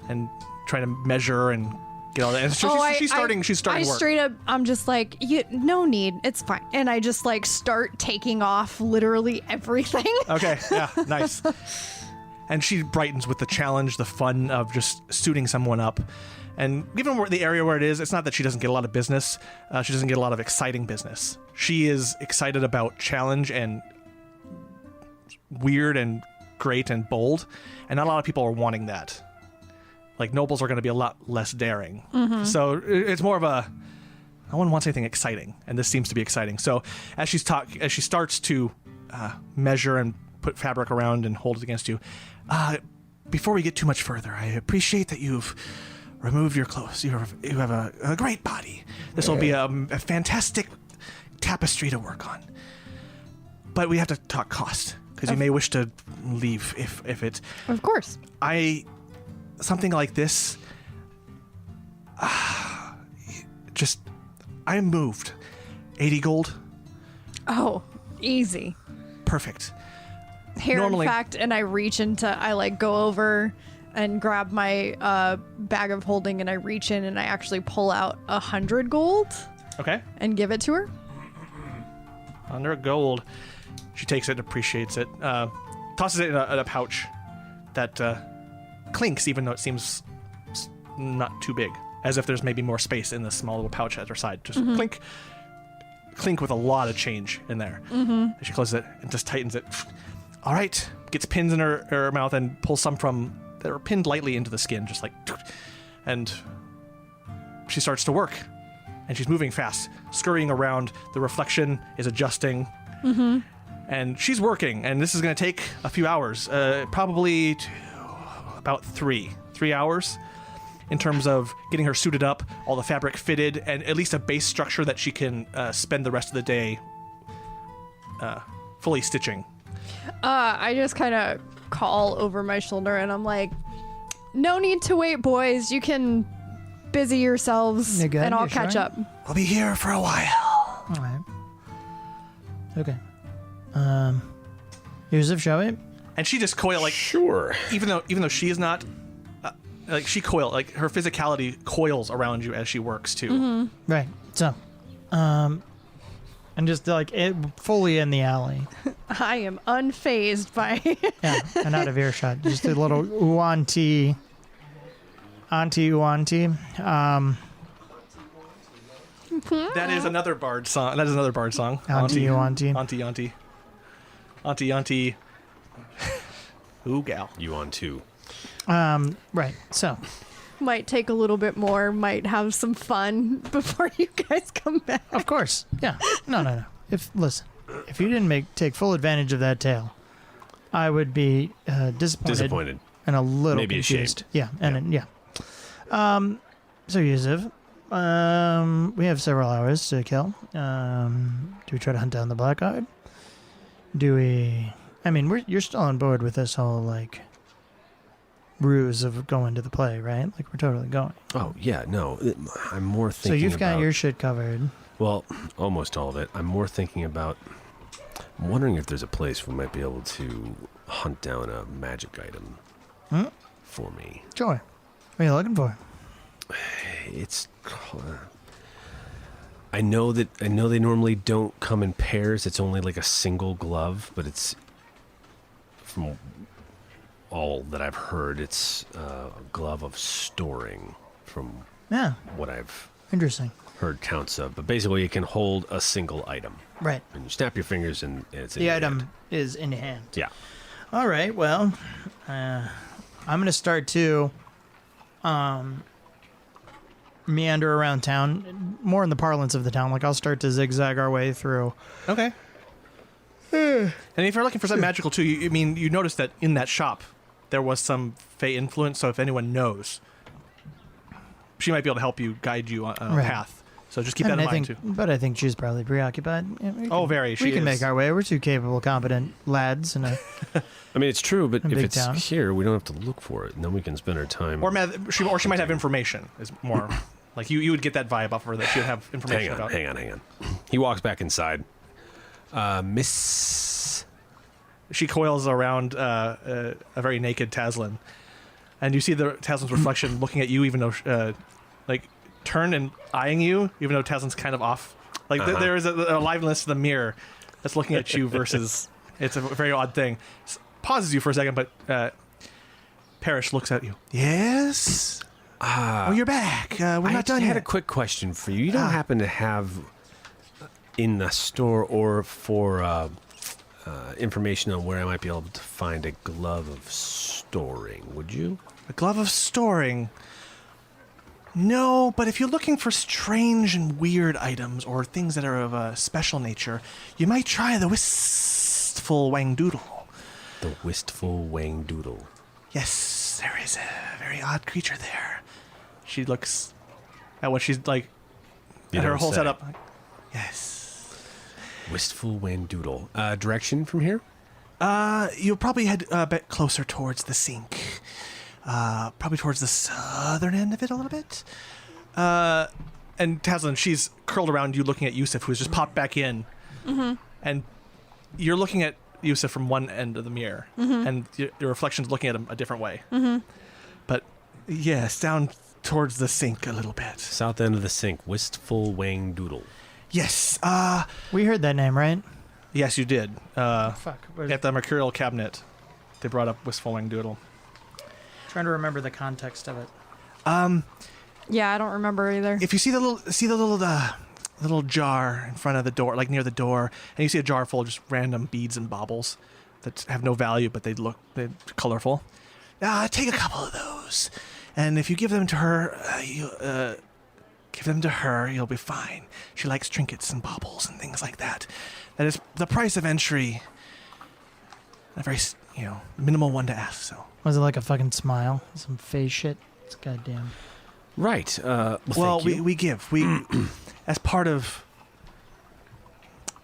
and trying to measure and get all that. And she's starting I work. straight up, I'm just like, no need, it's fine. And I just like start taking off literally everything. Okay, yeah, nice. And she brightens with the challenge, the fun of just suiting someone up. And given the area where it is, it's not that she doesn't get a lot of business. She doesn't get a lot of exciting business. She is excited about challenge and weird and great and bold. And not a lot of people are wanting that. Like, nobles are going to be a lot less daring. So it's more of a, no one wants anything exciting, and this seems to be exciting. So as she starts to measure and put fabric around and hold it against you, before we get too much further, I appreciate that you've removed your clothes. You have a great body. This will be a fantastic tapestry to work on. But we have to talk cost, because you may wish to leave if it. Of course. Something like this, I moved 80 gold. Oh, easy. Perfect. Here, Normally- in fact, and I reach into, I like go over and grab my bag of holding, and I reach in and I actually pull out 100 gold Okay. and give it to her. 100 gold. She takes it, appreciates it, tosses it in a pouch that clinks, even though it seems not too big, as if there's maybe more space in this small little pouch at her side. Just clink with a lot of change in there. And she closes it and just tightens it. All right. Gets pins in her mouth and pulls some from that are pinned lightly into the skin, just like, and she starts to work. And she's moving fast, scurrying around. The reflection is adjusting. And she's working, and this is going to take a few hours, probably about 3 hours, in terms of getting her suited up, all the fabric fitted, and at least a base structure that she can spend the rest of the day fully stitching. I just kind of call over my shoulder and I'm like, No need to wait, boys. You can busy yourselves, You good? and I'll You catch sure? up. We'll be here for a while. All right. Okay. Yewsiff, shall we? And she just coil like Sure. even though she is not like she coil like her physicality coils around you as she works too. Right. So, and just like it fully in the alley. I am unfazed by. Yeah, and out of earshot. Just a little auntie. That is another bard song. That is another bard song. Auntie. Auntie. Ooh, gal. You on two. Right. So, Might take a little bit more. Might have some fun before you guys come back. of course. Yeah. No. If you didn't take full advantage of that tail, I would be disappointed and a little Maybe confused. ashamed. Yeah. And yeah. So Yewsiff, we have several hours to kill. Do we try to hunt down the Blackguard? Do we? I mean, you're still on board with this whole like ruse of going to the play, right? Like we're totally going. Oh yeah, no. I'm more So thinking. you've got about, your shit covered. Well, almost all of it. I'm more thinking about. I'm wondering if there's a place we might be able to hunt down a magic item for me. Sure. What are you looking for? It's. I know they normally don't come in pairs. It's only like a single glove, but it's from all that I've heard. It's a glove of storing, from Yeah. what I've Interesting. heard counts of. But basically, it can hold a single item, Right. and you snap your fingers, and it's in The your item hand. is in hand. Yeah. All right. Well, I'm gonna start to meander around town, more in the parlance of the town. Like I'll start to zigzag our way through. Okay. And if you're looking for something magical too, you notice that in that shop there was some Fey influence. So if anyone knows, she might be able to help you, guide you on a Right. path. So just keep that in mind too. But I think she's probably preoccupied. Yeah, we Oh, can- very. We She can is. make our way. We're two capable, competent lads, and I mean, it's true, but In if big it's town. here, we don't have to look for it, and then we can spend our time. Or she might have information. Is more like you would get that vibe off of her that she would have information about. Hang on. He walks back inside. Miss. She coils around a very naked Taslinn, and you see the Taslin's reflection looking at you, even though like turned and eyeing you, even though Taslin's kind of off. Like there is a aliveness to the mirror that's looking at you versus it's a very odd thing. Pauses you for a second, but Parrish looks at you. Yes. Oh, you're back. We're I not done had yet. a quick question for you. You don't happen to have in the store or for information on where I might be able to find a glove of storing, would you? A glove of storing. No, but if you're looking for strange and weird items or things that are of a special nature, you might try the wistful Whangdoodle. The wistful Whangdoodle. Yes, there is a very odd creature there. She looks at what she's like, You at her don't whole say. setup. Yes. Wistful Whangdoodle. Direction from here? You'll probably head a bit closer towards the sink. Probably towards the southern end of it a little bit. And Taslinn, she's curled around you looking at Yewsiff, who's just popped back in. Mm-hmm. And you're looking at Yewsiff from one end of the mirror, and your reflection's looking at him a different way. Mm-hmm. But yes, down towards the sink a little bit. South end of the sink. Wistful Whangdoodle. Yes, we heard that name, right? yes, you did. Fuck. At the mercurial cabinet, they brought up Wistful Whangdoodle. Trying to remember the context of it. Yeah, I don't remember either. If you see the little jar in front of the door, like near the door, and you see a jar full of just random beads and baubles that have no value, but they're colorful. Take a couple of those, and if you give them to her, you'll be fine. She likes trinkets and baubles and things like that. That is the price of entry. A very minimal one to ask. So. Was it like a fucking smile? Some face shit? It's goddamn. Right. Well, Well, thank you. we give as part of.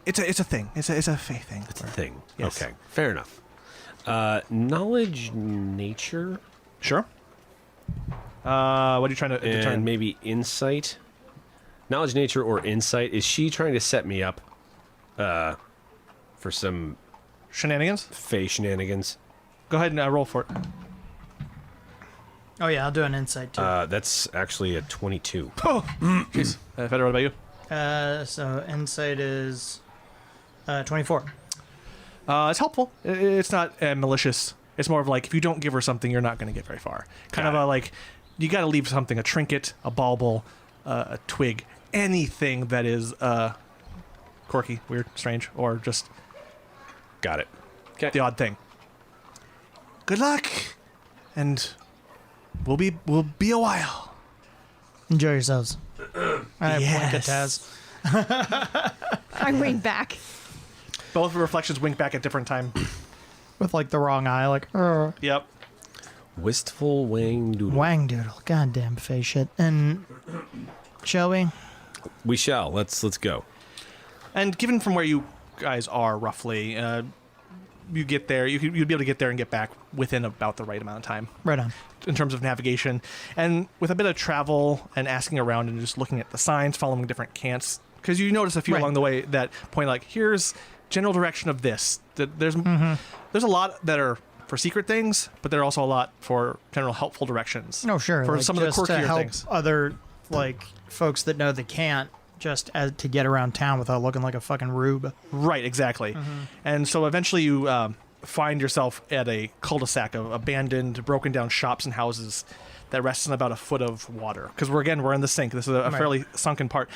It's a thing. It's a faith thing. It's a thing. Yes. Okay. Fair enough. Knowledge nature. Sure. What are you trying to determine? And maybe insight, knowledge, nature, or insight. Is she trying to set me up for some Shenanigans? fey shenanigans? Go ahead and roll for it. Oh, yeah, I'll do an insight, too. That's actually a 22. Jeez. Fetter, what about you? So insight is 24. It's helpful. It's not malicious. It's more of like, if you don't give her something, you're not going to get very far. Kind of a like, you got to leave something, a trinket, a bauble, a twig, anything that is quirky, weird, strange, or just Got it. the odd thing. Good luck, and we'll be a while. Enjoy yourselves. I wink at Taz. I wink back. Both reflections wink back at different time. With, like, the wrong eye, like, Yep. Wistful Whangdoodle. Whangdoodle. Goddamn face shit. And shall we? We shall. Let's go. And given from where you guys are roughly, you get there. You'd be able to get there and get back within about the right amount of time. Right on. In terms of navigation, and with a bit of travel and asking around and just looking at the signs, following different cants, because you notice a few Right. along the way that point like, here's general direction of this. There's a lot that are for secret things, but there are also a lot for general helpful directions. No, sure. For like, some of the just to quirkier help things. other, like, folks that know they can't just to get around town without looking like a fucking rube. Right, exactly. And so eventually you find yourself at a cul-de-sac of abandoned, broken down shops and houses that rests in about a foot of water. Because we're in the sink. This is a fairly sunken part.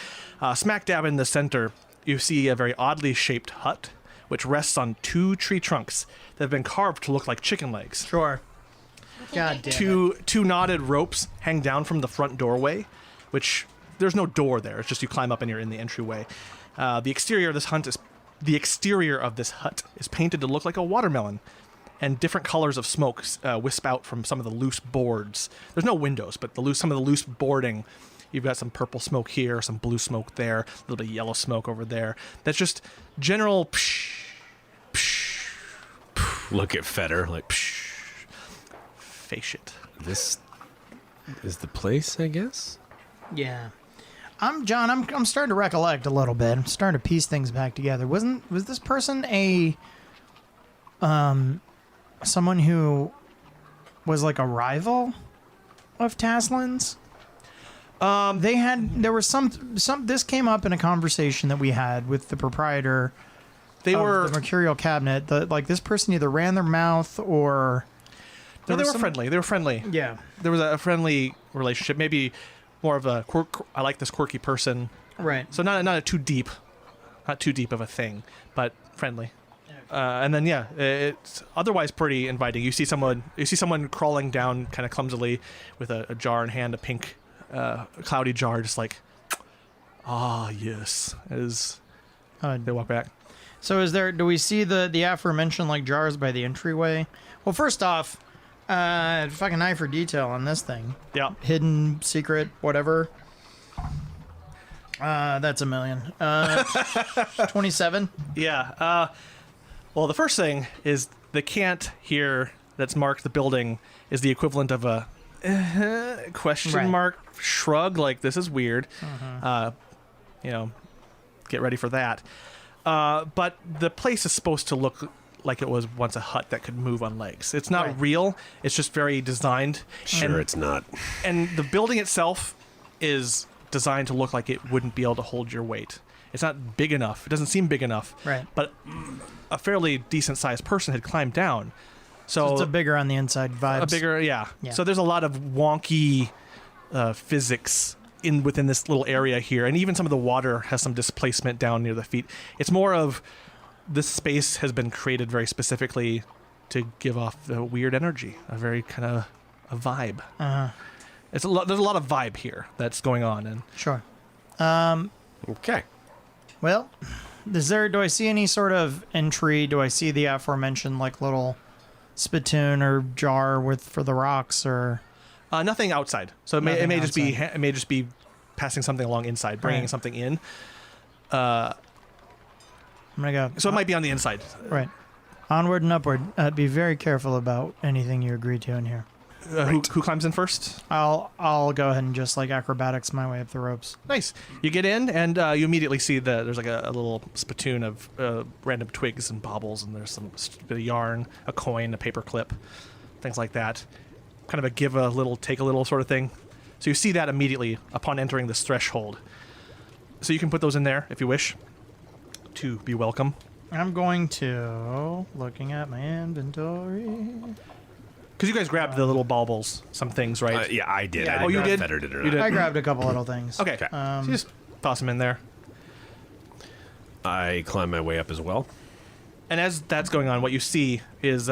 Smack dab in the center, you see a very oddly shaped hut, which rests on 2 tree trunks that have been carved to look like chicken legs. Sure. God damn Two knotted ropes hang down from the front doorway, which there's no door there. It's just you climb up and you're in the entryway. The exterior of this hut is painted to look like a watermelon, and different colors of smoke wisp out from some of the loose boards. There's no windows, but some of the loose boarding. You've got some purple smoke here, some blue smoke there, a little bit of yellow smoke over there. That's just general psh, psh, psh, Look at Fetter like, psh, face shit. this is the place, I guess? Yeah. I'm starting to recollect a little bit. I'm starting to piece things back together. Was this person a someone who was like a rival of Taslinn's? There was some this came up in a conversation that we had with the proprietor They of were the Mercurial Cabinet. Like, this person either ran their mouth or no, they were some- friendly. They were friendly. Yeah. There was a friendly relationship. Maybe more of a I like this quirky person. Right. So not too deep of a thing, but friendly. And then it's otherwise pretty inviting. You see someone crawling down kind of clumsily with a jar in hand, a pink cloudy jar, just like, yes, as they walk back. So do we see the aforementioned, like, jars by the entryway? Well, first off, fucking eye for detail on this thing. Yeah. Hidden, secret, whatever. That's $1 million. 27. Yeah. Well, the first thing is the cant here that's marked the building is the equivalent of a question Right. mark shrug, like, this is weird. Get ready for that. But the place is supposed to look like it was once a hut that could move on legs. It's not Right. real. It's just very designed. Sure, it's not. And the building itself is designed to look like it wouldn't be able to hold your weight. It's not big enough. It doesn't seem big enough. Right. But a fairly decent-sized person had climbed down. So It's a bigger on the inside vibes. a bigger, yeah. Yeah. So there's a lot of wonky physics within this little area here, and even some of the water has some displacement down near the feet. It's more of this space has been created very specifically to give off a weird energy, a very kind of a vibe. There's a lot of vibe here that's going on, and Sure. Okay. Well, do I see any sort of entry? Do I see the aforementioned, like, little spittoon or jar for the rocks, or nothing outside. So it Nothing may outside. just be passing something along inside, bringing Right. something in. I'm gonna go. So it might be on the inside. Right. Onward and upward. Be very careful about anything you agree to in here. Who climbs in first? I'll go ahead and just like acrobatics my way up the ropes. Nice. You get in, and you immediately see there's like a little spittoon of random twigs and baubles, and there's some bit of yarn, a coin, a paper clip, things like that. Kind of a give a little, take a little sort of thing. So you see that immediately upon entering this threshold. So you can put those in there if you wish to be welcome. I'm going to looking at my inventory. Because you guys grabbed the little baubles, some things, right? Yeah, I did. Yeah. I didn't Oh, you know if did? Fetter did or You not. did. I grabbed a couple little things. Okay. So you just toss them in there. I climb my way up as well. And as that's going on, what you see is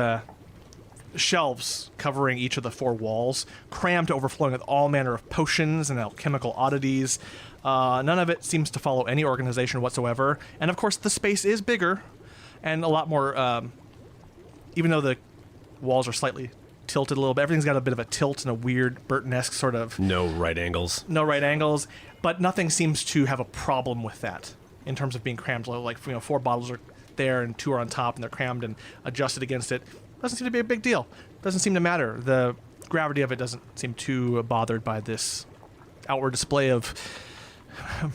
shelves covering each of the 4 walls, crammed to overflowing with all manner of potions and alchemical oddities. None of it seems to follow any organization whatsoever. And of course, the space is bigger and a lot more, even though the walls are slightly tilted a little bit, everything's got a bit of a tilt and a weird Burton-esque sort of No right angles. no right angles, but nothing seems to have a problem with that in terms of being crammed. Like, 4 bottles are there and 2 are on top and they're crammed and adjusted against it. Doesn't seem to be a big deal. Doesn't seem to matter. The gravity of it doesn't seem too bothered by this outward display of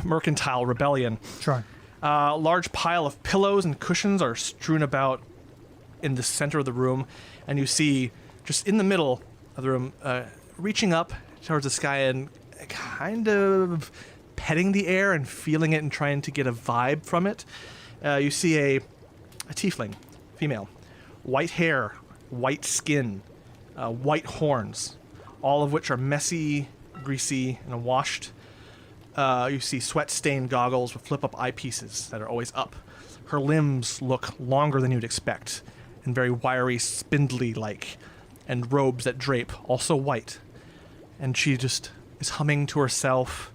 mercantile rebellion. Sure. A large pile of pillows and cushions are strewn about in the center of the room, and you see just in the middle of the room, reaching up towards the sky and kind of petting the air and feeling it and trying to get a vibe from it. You see a tiefling, female, white hair, white skin, white horns, all of which are messy, greasy, and washed. You see sweat-stained goggles with flip-up eyepieces that are always up. Her limbs look longer than you'd expect, and very wiry, spindly-like, and robes that drape, also white. And she just is humming to herself,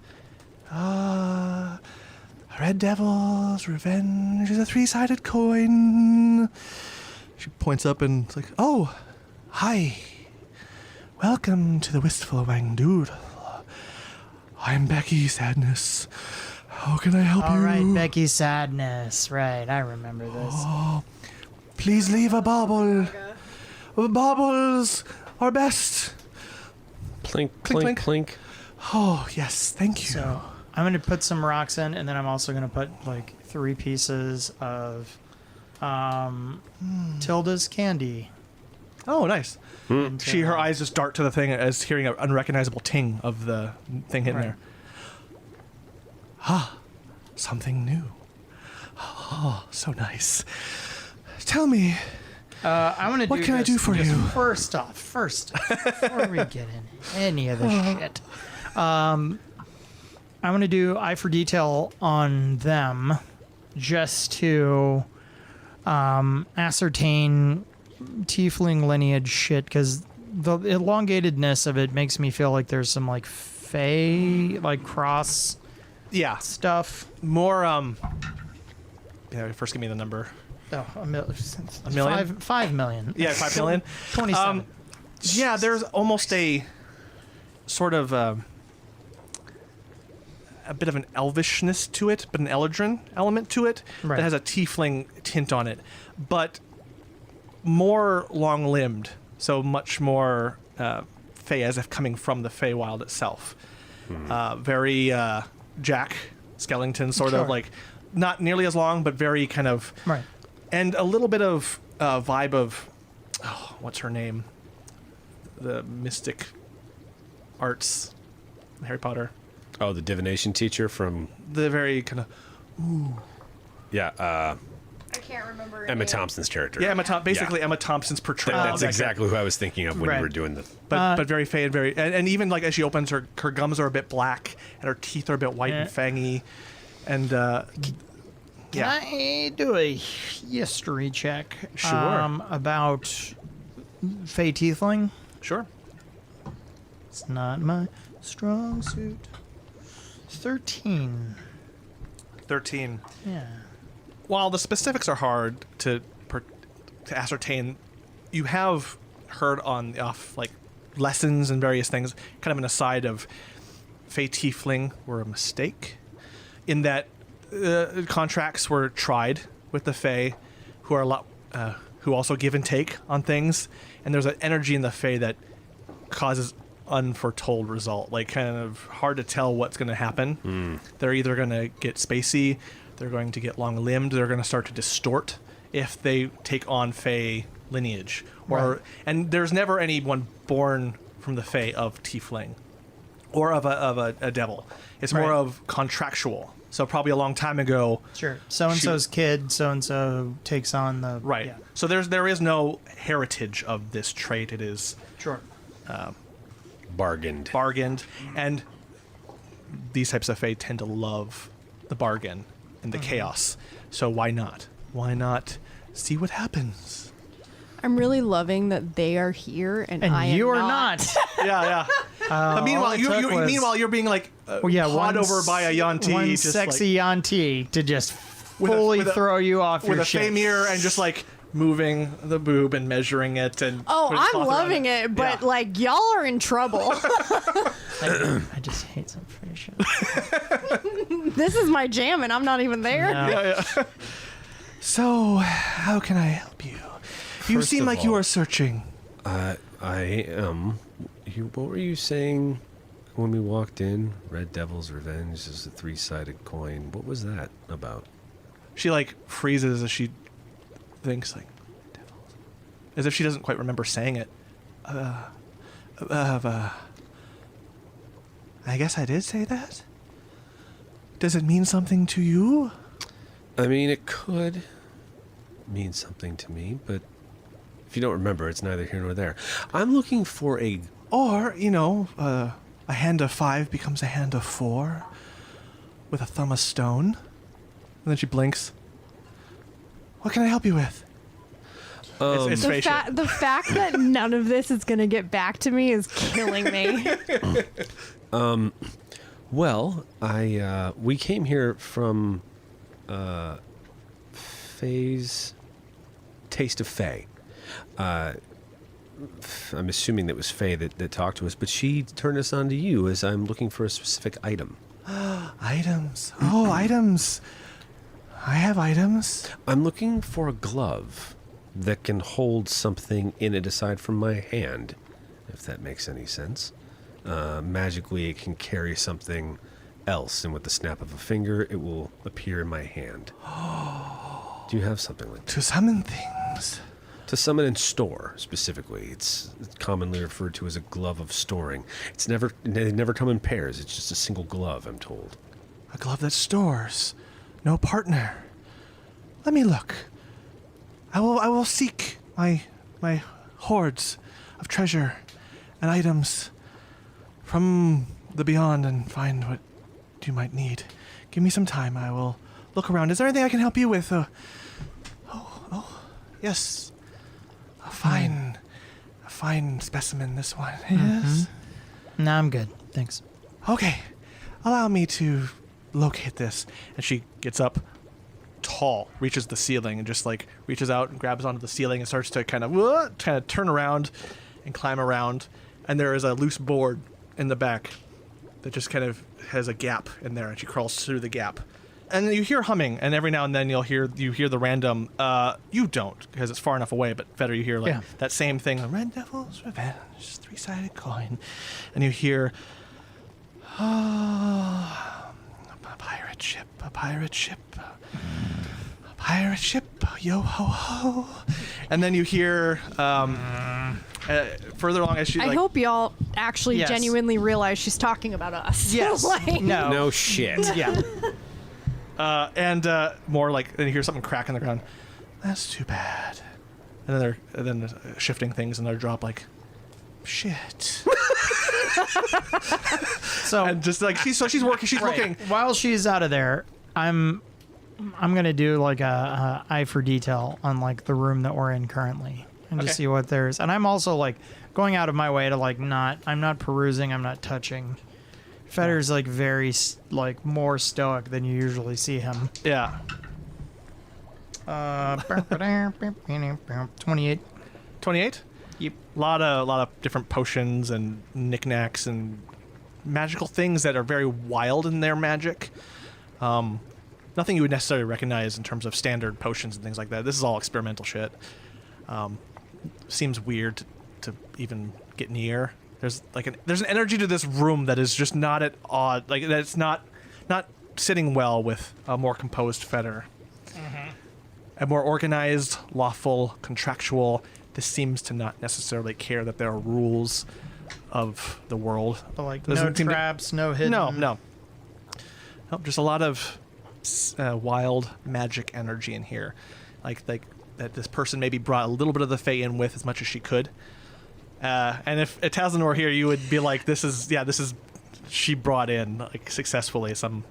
Red Devil's revenge is a 3-sided coin. She points up and it's like, oh, hi. Welcome to the wistful Whangdoodle. I'm Becky Sadness. How can I help you? All right, Becky Sadness. Right, I remember this. Please leave a bauble. Baubles are best. Clink, Clink, clink, clink. clink. Oh, yes, thank you. So I'm going to put some rocks in, and then I'm also going to put like 3 pieces of Tilda's candy. Oh, nice. into- Her eyes just dart to the thing as hearing an unrecognizable ting of the thing hitting Right. there. Ah, something new. Oh, so nice. Tell me, I want to. What can I do for you? First off, before we get in any of this shit, I want to do eye for detail on them, just to ascertain tiefling lineage shit, because the elongatedness of it makes me feel like there's some like fey, like cross yeah, stuff. more. Yeah, first give me the number. Oh, A million? 5 million. Yeah, 5 million. 27. Yeah, there's almost a sort of a bit of an elvishness to it, but an Eladrin element to it Right. that has a tiefling tint on it, but more long-limbed, so much more fey, as if coming from the Feywild itself. Very Jack Skellington, sort Sure. of like, not nearly as long, but very kind of, Right. and a little bit of vibe of, what's her name? The mystic arts, Harry Potter. Oh, the divination teacher from The very kind of I can't remember. Emma Thompson's character. basically Emma Thompson's portrayal. That's of that exactly who I was thinking of when Right. you were doing the. but very fey and very, and even like as she opens her gums are a bit black and her teeth are a bit white and fangy, and Can I do a history check? Sure. About Fey Tiefling? sure. It's not my strong suit. 13. 13. Yeah. While the specifics are hard to ascertain, you have heard on the off like lessons and various things, kind of an aside of Fey Tiefling were a mistake, in that contracts were tried with the Fey, who are a lot, who also give and take on things, and there's an energy in the Fey that causes unforetold result. Like, kind of hard to tell what's going to happen. They're either going to get spacey, they're going to get long-limbed, they're going to start to distort if they take on Fey lineage. And there's never anyone born from the Fey of Tiefling or of a devil. It's more of contractual. So probably a long time ago. Sure. So-and-so's kid, so-and-so takes on the... Right. Yeah. So there is no heritage of this trait. It is Sure. Bargained. And these types of Fae tend to love the bargain and the chaos. So why not? Why not see what happens? I'm really loving that they are here and I am you are not. not. Yeah. Meanwhile, you're being like pawed over by a Yanti. One just sexy Yanti to just With a- fully with a- throw you off with your a shit. Fey mirror and just like moving the boob and measuring it and Oh, putting I'm cloth around loving it, but Yeah. like y'all are in trouble. I just hate some free shit. This is my jam and I'm not even there. No. Yeah. So, how can I help you? You First seem of like you all- are searching. I am. What were you saying when we walked in? Red Devil's Revenge is a 3-sided coin. What was that about? She like freezes as she thinks like, devils, as if she doesn't quite remember saying it. I guess I did say that. Does it mean something to you? I mean, it could mean something to me, but if you don't remember, it's neither here nor there. I'm looking for a... Or, a hand of 5 becomes a hand of 4 with a thumb of stone. And then she blinks. What can I help you with? It's The, facial. the fact that none of this is going to get back to me is killing me. Well, we came here from Faye's Taste of Faye. I'm assuming that was Faye that talked to us, but she turned us on to you as I'm looking for a specific item. Items. Oh, items. I have items. I'm looking for a glove that can hold something in it aside from my hand, if that makes any sense. Magically, it can carry something else, and with the snap of a finger, it will appear in my hand. Do you have something like that? To summon things. To summon and store, specifically. It's commonly referred to as a glove of storing. They never come in pairs. It's just a single glove, I'm told. A glove that stores. No partner. Let me look. I will seek my hoards of treasure and items from the beyond and find what you might need. Give me some time. I will look around. Is there anything I can help you with? Yes. A fine specimen, this one. Yes. No, I'm good. Thanks. Okay. Allow me to locate this. And she gets up tall, reaches the ceiling, and just like reaches out and grabs onto the ceiling and starts to kind of turn around and climb around. And there is a loose board in the back that just kind of has a gap in there, and she crawls through the gap. And you hear humming, and every now and then you hear the random. You don't, because it's far enough away. But Fetter, you hear like that same thing. The Red Devil's Revenge, 3-sided coin, and you hear, a pirate ship, a pirate ship, a pirate ship, yo ho ho. And then you hear further along as she. I hope y'all actually Yes. genuinely realize she's talking about us. Yes. Like, No. No shit. Yeah. And more like, then you hear something crack in the ground. That's too bad. And then they're shifting things, and they're drop like, shit. So And just like she's working, she's looking. while she's out of there, I'm gonna do like a eye for detail on like the room that we're in currently, and just Okay. see what there's. And I'm also like going out of my way to like I'm not perusing, I'm not touching. Fetter's like very like more stoic than you usually see him. Yeah. 28. 28. Yep. A lot of different potions and knickknacks and magical things that are very wild in their magic. Nothing you would necessarily recognize in terms of standard potions and things like that. This is all experimental shit. Seems weird to even get near. There's an energy to this room that is just not at odd. Like that's not sitting well with a more composed Fetter. A more organized, lawful, contractual. This seems to not necessarily care that there are rules of the world. But like Doesn't no seem to- traps, no hidden. No. Nope, just a lot of wild magic energy in here, like that this person maybe brought a little bit of the Fae in with as much as she could. And if Taslinn were here, you would be like, this is she brought in like successfully some.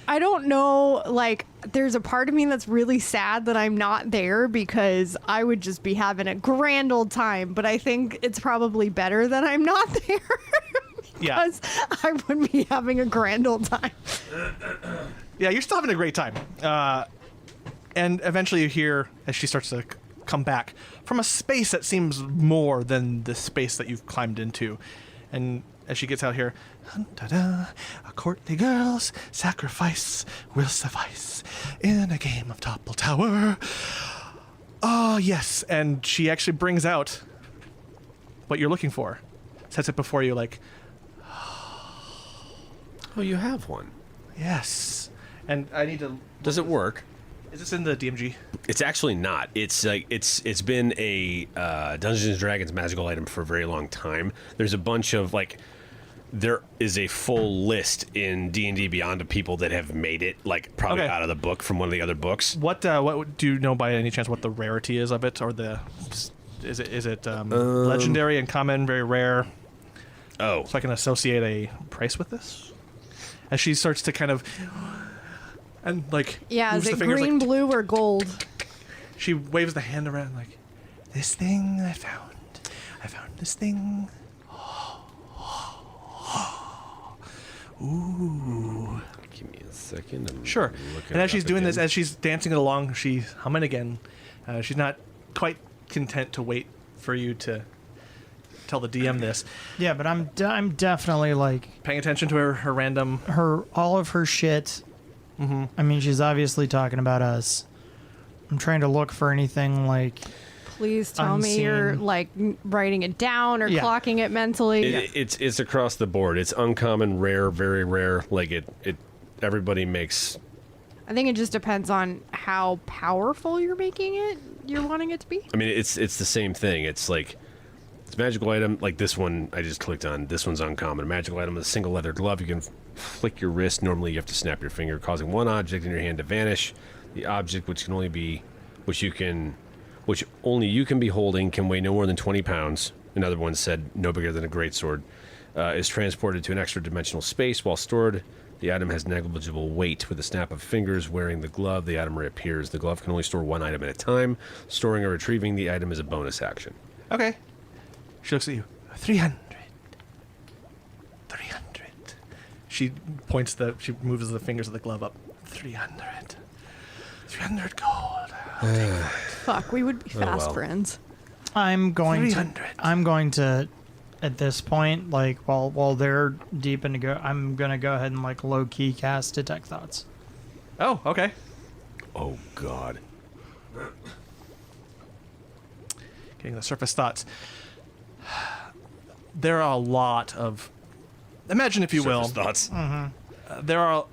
I don't know, like, there's a part of me that's really sad that I'm not there because I would just be having a grand old time, but I think it's probably better that I'm not there because I would be having a grand old time. Yeah, you're still having a great time. And eventually you hear, as she starts to come back, from a space that seems more than the space that you've climbed into. And as she gets out here, a courtly girl's sacrifice will suffice in a game of Topple Tower. Oh, yes. And she actually brings out what you're looking for. Sets it before you like, Oh, you have one. yes. And I need to... Does it work? Is this in the DMG? It's actually not. It's like it's been a Dungeons and Dragons magical item for a very long time. There's a bunch of like there is a full list in D&D Beyond of people that have made it like probably Okay. out of the book from one of the other books. What do you know by any chance what the rarity is of it, or is it legendary, uncommon, very rare? Oh, So I can associate a price with this. As she starts to kind of and like Yeah, moves is the it fingers, green, like, blue, or gold? she waves the hand around like this thing I found this thing. Ooh. give me a second. I'm Sure. looking And as it she's up doing this, again. as she's dancing it along, she's humming again. She's not quite content to wait for you to tell the DM this. Yeah, but I'm definitely like Paying attention to her random. all of her shit. Mm-hmm. I mean, she's obviously talking about us. I'm trying to look for anything like Please tell me you're Unseen. like writing it down or Yeah. clocking it mentally. It's across the board. It's uncommon, rare, very rare. Like it everybody makes. I think it just depends on how powerful you're making it. You're wanting it to be. I mean, it's the same thing. It's like it's a magical item. Like this one, I just clicked on. This one's uncommon. A magical item with a single leather glove. You can flick your wrist. Normally, you have to snap your finger, causing one object in your hand to vanish. The object, which only you can be holding, can weigh no more than 20 pounds. Another one said no bigger than a greatsword. Is transported to an extra dimensional space while stored. The item has negligible weight. With a snap of fingers wearing the glove, the item reappears. The glove can only store one item at a time. Storing or retrieving the item is a bonus action. Okay. She looks at you. 300. She she moves the fingers of the glove up. 300 gold. Fuck, we would be fast well. friends. I'm going 300. to at this point, like while they're deep into I'm gonna go ahead and like low key cast detect thoughts. Oh, okay. Oh, God. Getting the surface thoughts. There are a lot of. Imagine, if you will, Surface thoughts. there are.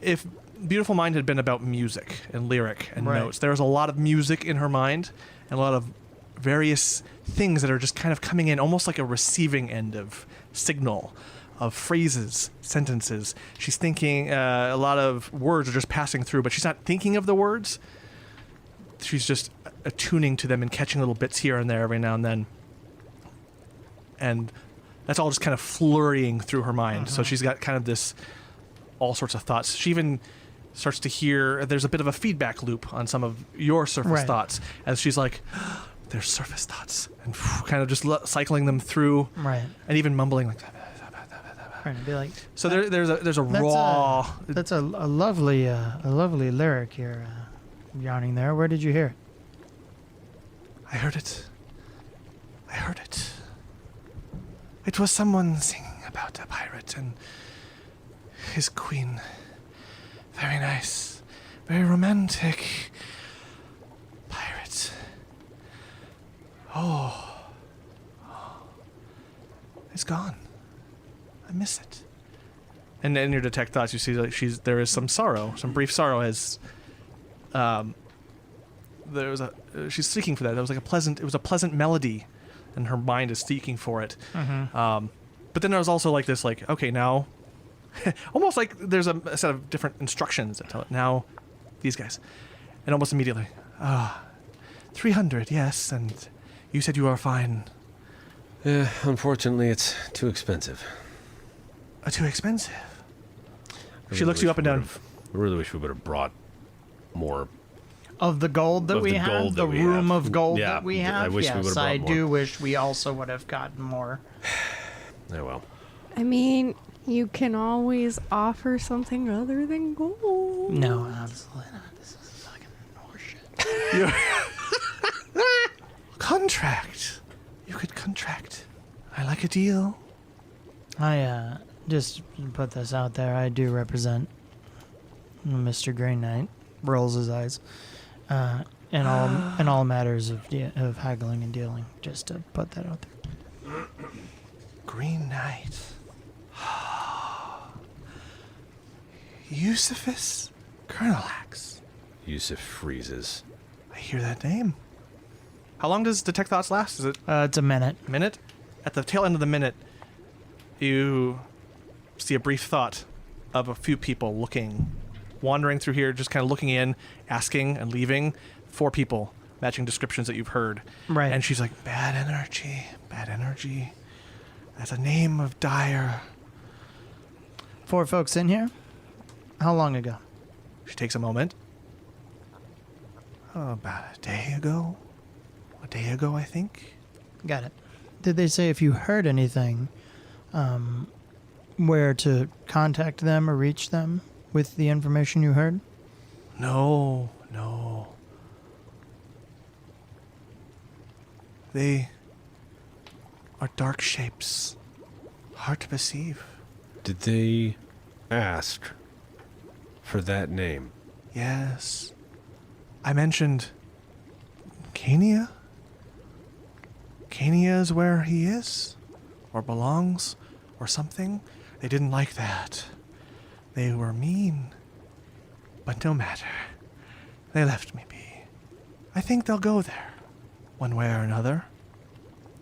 If Beautiful Mind had been about music and lyric and Right. notes, there's a lot of music in her mind and a lot of various things that are just kind of coming in, almost like a receiving end of signal, of phrases, sentences. She's thinking a lot of words are just passing through, but she's not thinking of the words. She's just attuning to them and catching little bits here and there every now and then. And that's all just kind of flurrying through her mind. So she's got kind of this, all sorts of thoughts. She even starts to hear, there's a bit of a feedback loop on some of your surface Right. thoughts as she's like, there's surface thoughts, and kind of just cycling them through, Right. and even mumbling like, Trying to be like so there's a that's raw. that's a lovely lyric here, yawning there. Where did you hear it? I heard it. It was someone singing about a pirate and his queen. Very nice. Very romantic. Pirate. Oh. is gone. I miss it. And in your detect thoughts, you see like there is some sorrow, some brief sorrow as she's seeking for that. It was a pleasant melody, and her mind is seeking for it. Mm-hmm. But then there was also like this, like, okay, now, almost like there's a set of different instructions that tell it, now, these guys. And almost immediately, 300, yes, and you said you are fine. Unfortunately, it's too expensive. Too expensive? I She looks you up and down. I really wish we would have brought more. Of the gold that Of we the have, gold the that we room have. of gold Yeah, that we I have. wish we Yes, would've I brought do more. wish we also would have gotten more. Oh, well. I mean, you can always offer something other than gold. No, absolutely not. This is fucking horseshit. Contract. You could contract. I like a deal. I just put this out there. I do represent Mr. Green Knight. Rolls his eyes. In all matters of haggling and dealing. Just to put that out there. Green Knight. Yewsiff? Colonel Axe. Yewsiff freezes. I hear that name. How long does Detect Thoughts last? Is it It's a minute. a minute? At the tail end of the minute, you see a brief thought of a few people wandering through here, just kind of looking in, asking and leaving. 4 people, matching descriptions that you've heard. Right. And she's like, bad energy, bad energy. That's a name of dire. 4 folks in here? How long ago? She takes a moment. Oh, about a day ago. A day ago, I think. Got it. Did they say if you heard anything, where to contact them or reach them with the information you heard? No. They are dark shapes. Hard to perceive. Did they ask for that name? Yes. I mentioned Cania. Cania is where he is, or belongs, or something. They didn't like that. They were mean. But no matter. They left me be. I think they'll go there, one way or another.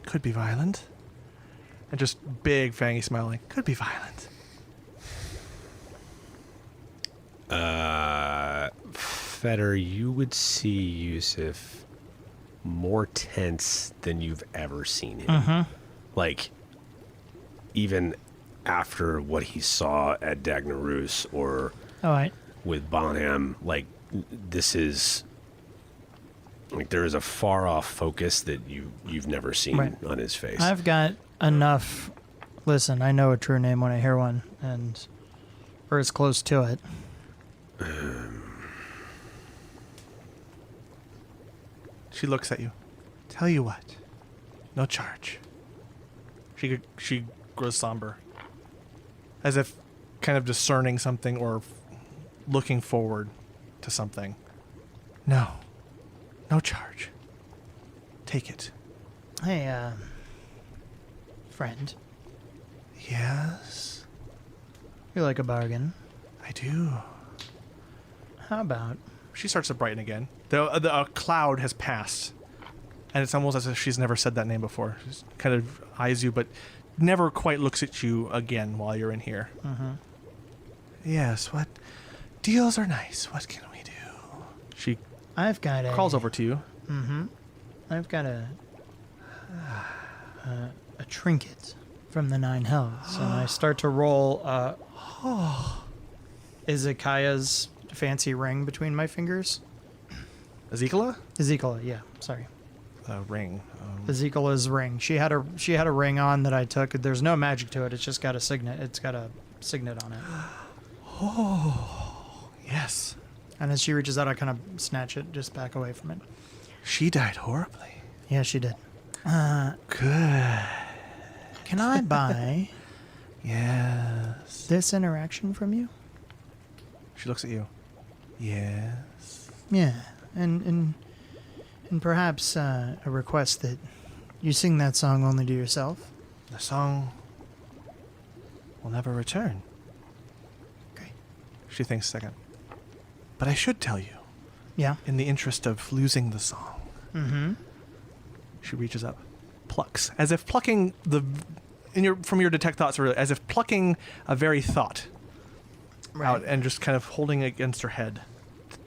Could be violent. And just big, fangy smiling. Could be violent. Fetter, you would see Yewsiff more tense than you've ever seen him. Like, even after what he saw at Dagnarus or All right. with Bonham, like, this is... Like, there is a far-off focus that you've never seen Right. on his face. I've got enough. Listen, I know a true name when I hear one, or as close to it. She looks at you. Tell you what. No charge. She grows somber. As if kind of discerning something or looking forward to something. No. No charge. Take it. Hey, friend, Yes, you like a bargain? I do. How about She starts to brighten again. The cloud has passed. And it's almost as if she's never said that name before. She kind of eyes you, but never quite looks at you again while you're in here. Yes, what? Deals are nice. What can we do? She I've got crawls over to you. I've got a trinket from the Nine Hells, and I start to roll Ezekiah's fancy ring between my fingers. Ezekiel? Ezekiel, yeah, sorry. Ring. Ezekiel's ring. She had a ring on that I took. There's no magic to it. It's just got a signet. It's got a signet on it. Oh, yes. And as she reaches out, I kind of snatch it, just back away from it. She died horribly. Yeah, she did. Good. Can I buy Yes. this interaction from you? She looks at you. Yes. Yeah, and perhaps a request that you sing that song only to yourself. The song will never return. Okay. She thinks a second. But I should tell you, Yeah. in the interest of losing the song. Mm-hmm. She reaches up, plucks, as if plucking from your detect thoughts, or as if plucking a very thought out and just kind of holding it against her head.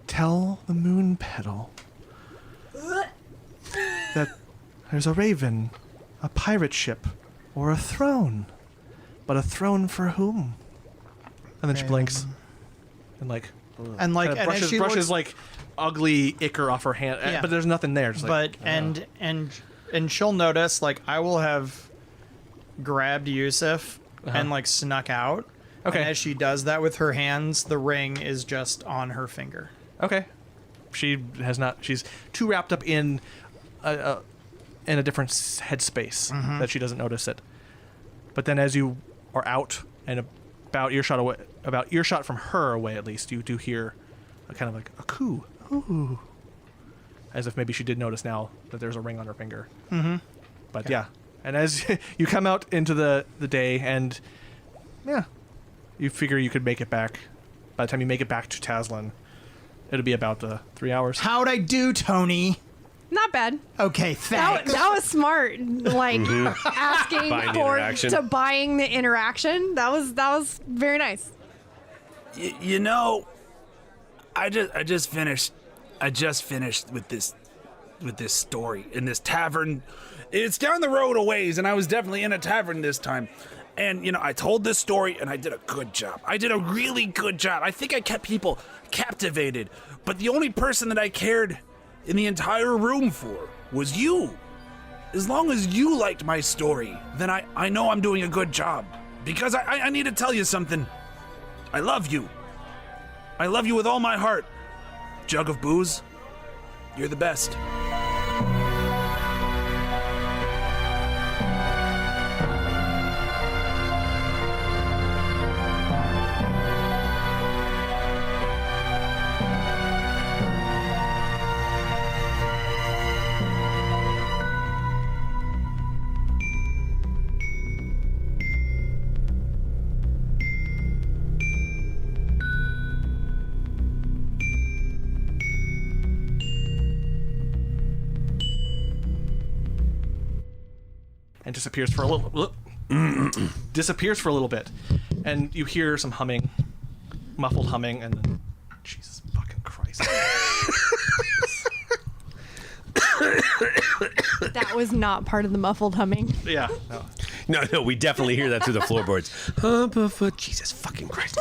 Tell the moon petal that there's a raven, a pirate ship, or a throne. But a throne for whom? And then she blinks. And And like, kind of and as she brushes looks, like ugly ichor off her hand. Yeah. But there's nothing there. Just but like, and she'll notice, like, I will have grabbed Yewsiff and like snuck out. Okay. And as she does that with her hands, the ring is just on her finger. Okay. She has not. She's too wrapped up in a different headspace that she doesn't notice it. But then, as you are out and about earshot from her away, at least you do hear a kind of like a coo, ooh, as if maybe she did notice now that there's a ring on her finger. Mm-hmm. But yeah, and as you come out into the day, and yeah, you figure you could make it back. By the time you make it back to Taslinn, it'll be about 3 hours. How'd I do, Tony? Not bad. Okay, thanks. That was smart. Like asking Buying the for interaction. to buying the interaction. That was very nice. You know, I just finished with this story in this tavern. It's down the road a ways, and I was definitely in a tavern this time. And, you know, I told this story, and I did a good job. I did a really good job. I think I kept people captivated. But the only person that I cared in the entire room for was you. As long as you liked my story, then I know I'm doing a good job. Because I need to tell you something. I love you. I love you with all my heart. Jug of booze, you're the best. And disappears for a little bit, and you hear some humming, muffled humming, and then, Jesus fucking Christ. That was not part of the muffled humming. Yeah, no. No, we definitely hear that through the floorboards. Jesus fucking Christ.